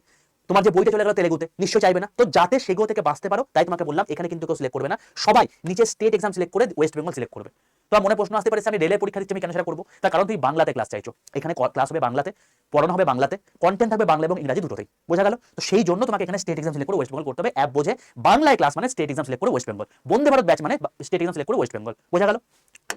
তোমার যে বইটা চলে গেল তেলেগুতে, নিশ্চয়ই চাইবে না। তো যাতে সেগুলো থেকে বাঁচতে পারো তাই তোমাকে বললাম, এখানে কিন্তু কেউ সিলেক্ট করবে না, সবাই নিচে স্টেট এক্সাম সিলেক্ট করে ওয়েস্ট বেঙ্গল সিলেক্ট করবে। তোমার মনে প্রশ্ন আসতে পারে আমি রেলের পরীক্ষা দিচ্ছি, আমি কেন সেটা করবো? তার কারণ তুমি বাংলাতে ক্লাস চাইছো, এখানে ক্লাস হবে বাংলাতে, পড়ানো হবে বাংলাতে, কন্টেন্ট থাকবে বাংলা এবং ইংরাজি দুটোতেই, বোঝা গেল? তো সেই জন্য তোমাকে এখানে স্টেট এক্সাম সিলেক্ট করে ওয়েস্ট বেঙ্গল করতে হবে। অ্যাপ বোঝে, বাংলায় ক্লাস মানে স্টেট এক্সাম সিলেক্ট করে ওয়েস্ট বেঙ্গল, বন্দে ভারত ব্যাচ মানে স্টেট এক্সাম সিলেক্ট করে ওয়েস্ট বেঙ্গল, বোঝা গেল?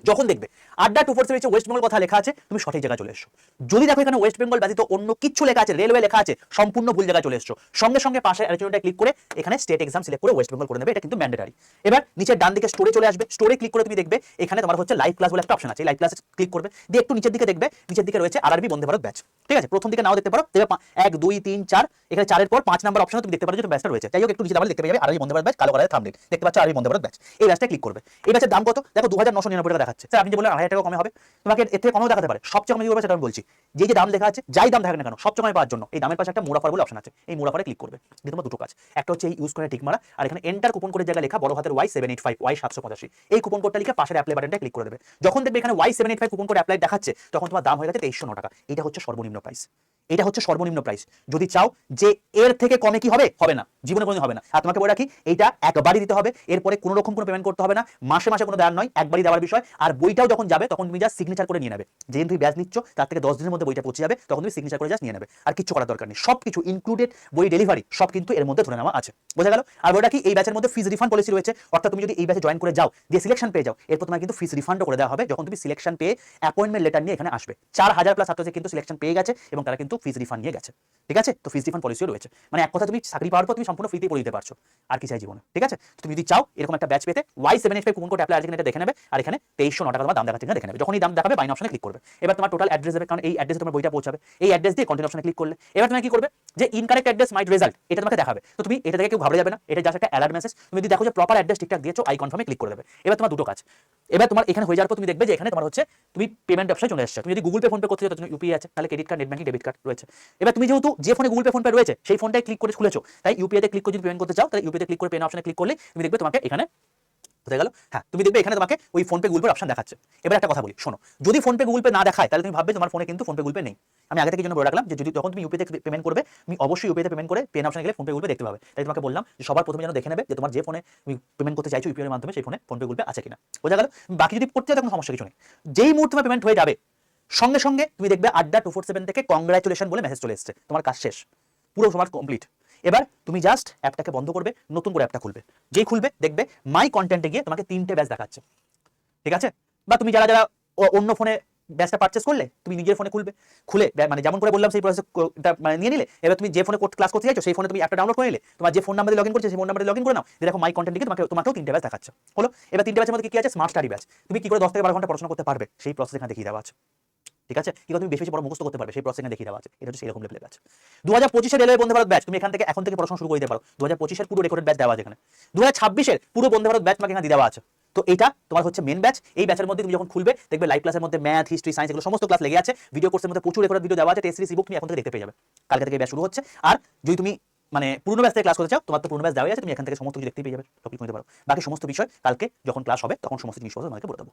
যখন দেখবে আড্ডা 247 ওয়েস্ট বেঙ্গল কথা লেখা আছে, তুমি সঠিক জায়গায় চলে এসছো। যদি দেখো এখানে ওয়েস্ট বেঙ্গল ব্যতীত অন্য কিছু লেখা আছে, রেলওয়ে লেখা আছে, সম্পূর্ণ ভুল জায়গায় চলে এসছো। সঙ্গে সঙ্গে পাশে আইকনটা ক্লিক করে এখানে স্টেট এক্সাম সিলেক্ট করে ওয়েস্ট বেঙ্গল করে নেবে, এটা কিন্তু ম্যান্ডেটরি। এবার নিচের ডান দিকে স্টোরে চলে আসবে, স্টোরে ক্লিক করে তুমি দেখবে এখানে তোমার হচ্ছে লাইভ ক্লাস বলে একটা অপশন আছে, লাইভ ক্লাসে ক্লিক করবে, দিয়ে একটু নিচের দিকে দেখবে, নিচের দিকে রয়েছে আরআরবি বন্দে ভারত ব্যাচ, ঠিক আছে? প্রথম দিকে নাও দেখতে পারো, দেখবে 1 2 3 4, এখানে 4 এর পর 5 নাম্বার অপশনে তুমি দেখতে পারো যে ব্যাচটা রয়েছে। যাই হোক, একটু নিচে দাঁড়ালে দেখতে পাবে আরআরবি বন্দে ভারত ব্যাচ, কালো কালারের থাম্বনেল দেখতে পাচ্ছ, আরআরবি বন্দে ভারত ব্যাচ, এই ব্যাচটা ক্লিক করবে। এই ব্যাচের দাম কত দেখো, 2999 টাকা দেখাচ্ছে। স্যার আপনি যে বললেন 2500 টাকা কমে হবে, তোমাকে এর থেকে কমেও দেখাতে পারে, সবচেয়ে কমে করবে সেটা আমি বলছি। যে দাম লেখা আছে, যাই দাম থাকে না কেন, সবচেয়ে কমে পাওয়ার জন্য এই দামের পাশে একটা মুরাফার বলে অপশন আছে, এই মুরাফারে ক্লিক করবে। দিয়ে তোমার দুটো কাজ, একটা হচ্ছে এই ইউজ করে টিক মারা, আর এখানে এন্টার কুপন কোডের জায়গায় লেখা বড় হাতের Y785 Y785, এই কুপন কোডটা লিখে পাশের অ্যাপ্লাই বাটনটা ক্লিক করে দেবে। যখন দেখবে এখানে Y785 কুপন কোড অ্যাপ্লাই দেখাচ্ছে, তখন তোমার দাম হয়ে গেছে 2309 টাকা। এটা হচ্ছে সর্বনিম্ন প্রাইস, এটা হচ্ছে সর্বনিম্ন প্রাইস। যদি চাও যে এর থেকে কমে কি হবে, হবে না, জীবনে কোনোদিন হবে না। আর তোমাকে বলে রাখি, এইটা একবারই দিতে হবে, এরপরে কোনো রকম কোনো পেমেন্ট করতে হবে না, মাসে মাসে কোনো দেওয়ার নয়, একবারই দেওয়ার বিষয়। আর বইটাও যখন যাবে তখন তুমি যা সিগনেচার করে নিয়ে নেবে, যেদিন তুমি ব্যাচ নিচ্ছ তার থেকে 10 দিনের মধ্যে বইটা পৌঁছে যাবে, তখন তুমি সিগনেচার করে জাস্ট নিয়ে নেবে, আর কিছু করার দরকার নেই। সব কিছু ইনক্লুডেড, বই ডেলিভারি সব কিন্তু এর মধ্যে ধরে নেওয়া আছে, বোঝা গেল? আর বইটা কি, এই ব্যাচের মধ্যে ফিজ রিফান্ড পলিসি রয়েছে, অর্থাৎ তুমি যদি এই ব্যাচে জয়েন করে যাও, দিয়ে সিলেকশন পেয়ে যাও, এরপর তোমার কিন্তু ফিজ রিফান্ডও করে দেওয়া হবে যখন তুমি সিলেকশন পেয়ে অ্যাপয়েন্টমেন্ট লেটার নিয়ে এখানে আসবে। 4000 প্লাস ছাত্র কিন্তু সিলেকশন পেয়ে গেছে এবং তারা কিন্তু ফিজ রিফান্ড নিয়ে গেছে, ঠিক আছে? তো ফিজ রিফান্ড পলিসিও রয়েছে, মানে এক কথা তুমি চাকরি পাওয়ার পর তুমি সম্পূর্ণ ফ্রিতে পড়ে দিতে পারছো, আর কি চাই জীবনে, ঠিক আছে? তুমি যদি চাও এরকম একটা ব্যাচ পেতে, Y785 কুপন কোড অ্যাপ্লাই আছে কিনা এটা দেখে নেবে, আর এখানে 2309 টাকা তোমার দাম দেখাচ্ছে কিনা দেখে নেবে। যখন এই দাম দেখাবে বাইন অপশনে ক্লিক করবে। এবার তোমার টোটাল অ্যাড্রেস দেবে, কারণ এই অ্যাড্রেসে তোমার বইটা পৌঁছাবে, এই অ্যাড্রেস দিয়ে কন্টিনিউ অপশনে ক্লিক করলে এবার তুমি কি করবে, যে ইনকারেক্ট অ্যাড্রেস মাইট রেজাল্ট, এটা তোমাকে দেখাবে। তো তুমি এটা থেকে কেউ ঘাবড়ে যাবে না, এটা জাস্ট একটা অ্যালার্ট মেসেজ। তুমি যদি দেখো যে প্রপার অ্যাড্রেস ঠিকঠাক দিয়েছো, আই কনফার্মে ক্লিক করে দেবে। এবার তোমার দুটো কাজ, এবার তোমার এখানে হয়ে যাওয়ার পর তুমি দেখবে যে এখানে তোমার হচ্ছে তুমি পেমেন্ট অপশনে চলে আসছে। তুমি যদি গুগল পে ফোন পে করতে চাও, তার জন্য ইউপিআই আছে, তাহলে credit card, net banking, debit card রয়েছে। এবার তুমি যেহেতু যে ফোনে গুগল পে ফোন পে রয়েছে সেই ফোনটাই ক্লিক করে খুলেছো, তাই ইউপিআই তে ক্লিক করে যদি পেমেন্ট করতে চাও, তাহলে ইউপিআই তে ক্লিক করে পেন অপশনে ক্লিক করলে তুমি দেখবে তোমাকে এখানে হয়ে গেল। হ্যাঁ, তুমি দেখবে এখানে তোমাকে ওই phone pay Google pay option দেখাচ্ছে। এবার একটা কথা বলি, শোনো, যদি ফোন পে গুগল পে না দেখায় তাহলে তুমি ভাববে তোমার ফোনে কিন্তু ফোন পে গুগল পে নেই। আমি আগে থেকে জন্য বলে রাখলাম যে যদি যখন তুমি ইউপিআই তে পেমেন্ট করবে, তুমি অবশ্যই ইউপিআই তে পেমেন্ট করে পেন অপশনে গেলে ফোন পে গুগল পে দেখতে পাবে। তাই তোমাকে বললাম যে সবার প্রথমে যেন দেখে নেবে যে তোমার যে ফোনে তুমি পেমেন্ট করতে চাইছো ইউপিআই এর মাধ্যমে, সেই ফোনে ফোন পে গুগল পে আছে কিনা, বোঝা গেল? বাকি যদি করতে চাও তখন সমস্যা কিছু নেই, যেই মুহূর্তে তোমার পেমেন্ট হয়ে যাবে সঙ্গে সঙ্গে তুমি দেখবে আড্ডা 247 থেকে কংগ্রাচুলেশন বলে মেসেজ চলে এসেছে, তোমার কাজ শেষ, পুরো তোমার কমপ্লিট। এবার তুমি জাস্ট অ্যাপটাকে বন্ধ করবে, নতুন করে অ্যাপটা খুলবে, যেই খুলবে দেখবে মাই কন্টেন্টে গিয়ে তোমাকে 3টে ব্যাচ দেখাচ্ছে, ঠিক আছে? বা তুমি যারা যারা অন্য ফোনে ব্যাচটা পারচেস করলে, তুমি নিজের ফোনে খুলবে, খুলে মানে যেমন করে বললাম সেই প্রসেসটা মানে নিয়ে নিলে। এবার তুমি যে ফোনে ক্লাস করতে চাইছো সেই ফোনে তুমি অ্যাপটা ডাউনলোড করে নিলে, তোমার যে ফোন নাম্বারে লগইন করছে সেই ফোন নাম্বারে লগইন করে নাও, দেখো মাই কন্টেন্ট দিকে তোমাকেও 3টে ব্যাচ দেখাচ্ছে, হলো? এবার 3টে ব্যাচের মধ্যে কি আছে, স্মার্ট স্টাডি ব্যাচ, তুমি কি করে 10 থেকে 12 ঘন্টা পড়াশোনা করতে পারবে সেই প্রসেস এখানে দেখিয়ে দেওয়া আছে, ঠিক আছে? কি তুমি বেশি বেশি বড় মুখস্থ করতে পারবে সেই প্রসেস এখানে দেখিয়ে দেওয়া আছে। এটা হচ্ছে সেরকম লেভেলের batch. 2025 railway Vande Bharat batch, তুমি এখান থেকে এখন থেকে পড়াশোনা শুরু করে দিতে পারো। 2025 পুরো রেকর্ডেড ব্যাচ দেওয়া আছে এখানে। 2026 পুরো বন্দে ভারত ব্যাচ তোমাকে এখানে দেওয়া আছে। তো এটা তোমার হচ্ছে মেন ব্যাচ। এই ব্যাচের মধ্যে তুমি যখন খুলবে দেখবে লাইভ ক্লাসের মধ্যে ম্যাথ, হিস্ট্রি, সায়েন্স এগুলো সমস্ত ক্লাস লেগে আছে। ভিডিও কোর্সের মধ্যে প্রচুর রেকর্ডেড ভিডিও দেওয়া আছে, টেস্ট সিরিজ ইবুক তুমি এখন থেকে দেখতে পেয়ে যাবে। কালকে থেকে ব্যাচ শুরু হচ্ছে। আর যদি তুমি মানে পুরনো ব্যাচ থেকে ক্লাস করতে চাও, তোমার তো পুরনো ব্যাচ দেওয়া আছে, তুমি এখান থেকে সমস্ত কিছু দেখতে পেয়ে যাবে, সব কিছু নিতে পারো। বাকি সমস্ত বিষয় কালকে যখন ক্লাস হবে তখন সমস্ত জিনিসপত্র তোমাকে বলে দেবো।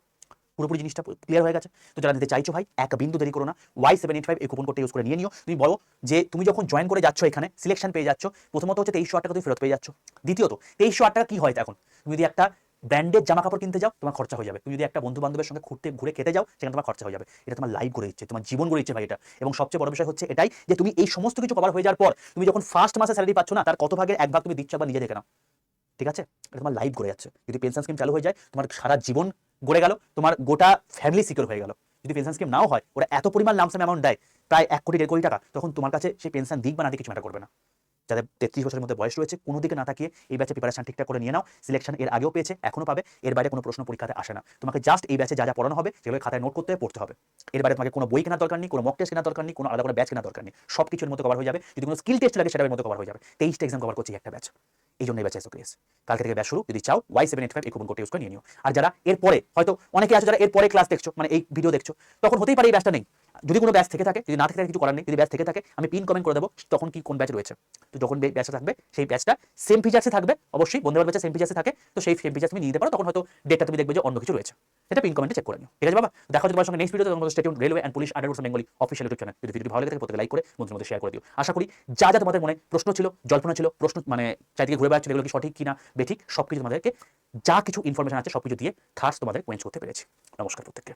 পুরোপুরি জিনিসটা ক্লিয়ার হয়ে গেছে? তো যারা নিতে চাইছো ভাই, এক বিন্দু দেরি করো না, Y785 এই কুপন কোডটা ইউজ করে নিয়ে নিও। তুমি বলো যে তুমি যখন জয়েন করে যাচ্ছ এখানে সিলেকশন পেয়ে যাচ্ছ, প্রথমত হচ্ছে 2308 টাকা তুমি ফেরত পেয়ে যাচ্ছ। দ্বিতীয়ত 2308 টাকা কি হয় এখন, তুমি যদি একটা ব্র্যান্ডেড জামা কাপড় কিনতে যাও তোমার খরচা হয়ে যাবে, তুমি যদি একটা বন্ধু বান্ধবের সঙ্গে ঘুরে খেতে যাও সেখানে তোমার খরচা হয়ে যাবে। এটা তোমার লাইফ গড়ে দিচ্ছে, তোমার জীবন গড়ে দিচ্ছে ভাই এটা। এবং সবচেয়ে বড় বিষয় হচ্ছে এটাই যে তুমি এই সমস্ত কিছু কভার হয়ে যাওয়ার পর তুমি যখন ফার্স্ট মাসে স্যালারি পাচ্ছ না, তার কত ভাগের এক ভাগ তুমি দিচ্ছ বা নিজে দেখে নাও, ঠিক আছে? এটা তোমার লাইফ গড়ে যাচ্ছে। যদি পেনশন স্কিম চালু হয়ে যায় তোমার সারা জীবন গড়ে গেল, তোমার গোটা ফ্যামিলি সিকিউর হয়ে গেল। যদি পেনশন স্কিম নাও হয়, ওরা এত পরিমাণ লামসাম অ্যামাউন্ট দেয়, প্রায় 1 কোটি 1.5 কোটি টাকা, তখন তোমার কাছে সেই পেনশন দিক বা না দিক কিছু ম্যাটার করবে না। যাদের 33 বছরের মধ্যে বয়স রয়েছে, কোনো দিকে না তাকিয়ে এই ব্যাচে প্রিপারেশন ঠিকঠাক করে নিয়ে নাও। সিলেকশন এর আগেও পেয়েছে, এখনো পাবে, এর বাইরে কোনো প্রশ্ন পরীক্ষাতে আসে না। তোমাকে জাস্ট এই ব্যাচে যা যা পড়ানো হবে সেগুলো খাতায় নোট করতে হবে, পড়তে হবে। এর বাইরে তোমাকে কোনো বই কেনার দরকার নেই, কোনো মক টেস্ট কেনার দরকার নেই, কোনো আলাদা করে ব্যাচ কেনার দরকার নেই, সব কিছুর মধ্যে কভার হয়ে যাবে। যদি কোনো স্কিল টেস্ট লাগে সেটার মধ্যে কভার হয়ে যাবে। 23টা এক্সাম কভার করছে একটা ব্যাচ, এই জন্য এই ব্যাচে এসো প্লিজ। কালকে থেকে ব্যাচ শুরু, যদি চাও Y785 এই কুপন কোড ইউজ করে নিয়ে নিও। আর যারা এরপরে হয়তো অনেকে আছে যারা এরপরে ক্লাস দেখছো, মানে এই ভিডিও দেখছো, তখন হতেই পারে এই ব্যাচটা নেই, যদি কোনো ব্যাচ থেকে থাকে, যদি না থেকে থাকে কিছু করার নেই, যদি ব্যাচ থেকে থাকে আমি পিন কমেন্ট করে দেবো তখন কি কোন ব্যাচ রয়েছে। তো যখন ব্যাচটা থাকবে সেই ব্যাচটা সেম ফিচার্সে থাকবে, অবশ্যই বন্ধু ব্যাচে সেম ফিচার্সে থাকে, তো সেই সেম ফিচার্স তুমি নিতে পারো, তখন হয়তো ডেটটা তুমি দেখবে যে অন্য কিছু রয়েছে। এটা পিন কমেন্টে চেক করে নিও, ঠিক আছে বাবা। দেখা হচ্ছে তোমার সঙ্গে নেক্সট ভিডিওতে। তোমার stay tune railway and police under Bengali official YouTube channel. যদি ভিডিওটি ভালো লাগে থাকে প্রত্যেকে লাইক করে বন্ধুদের মধ্যে শেয়ার করে দিও। আশা করি যা যা তোমাদের মনে প্রশ্ন ছিল, জল্পনা ছিল, প্রশ্ন মানে চারিদিকে ঘুরে বেড়াচ্ছিল, এগুলো কি সঠিক কিনা বেঠিক সবকিছু তোমাদেরকে যা কিছু ইনফরমেশন আছে সবকিছু দিয়ে খাস তোমাদের কোয়েঞ্চ করতে পেরেছি। নমস্কার প্রত্যেককে।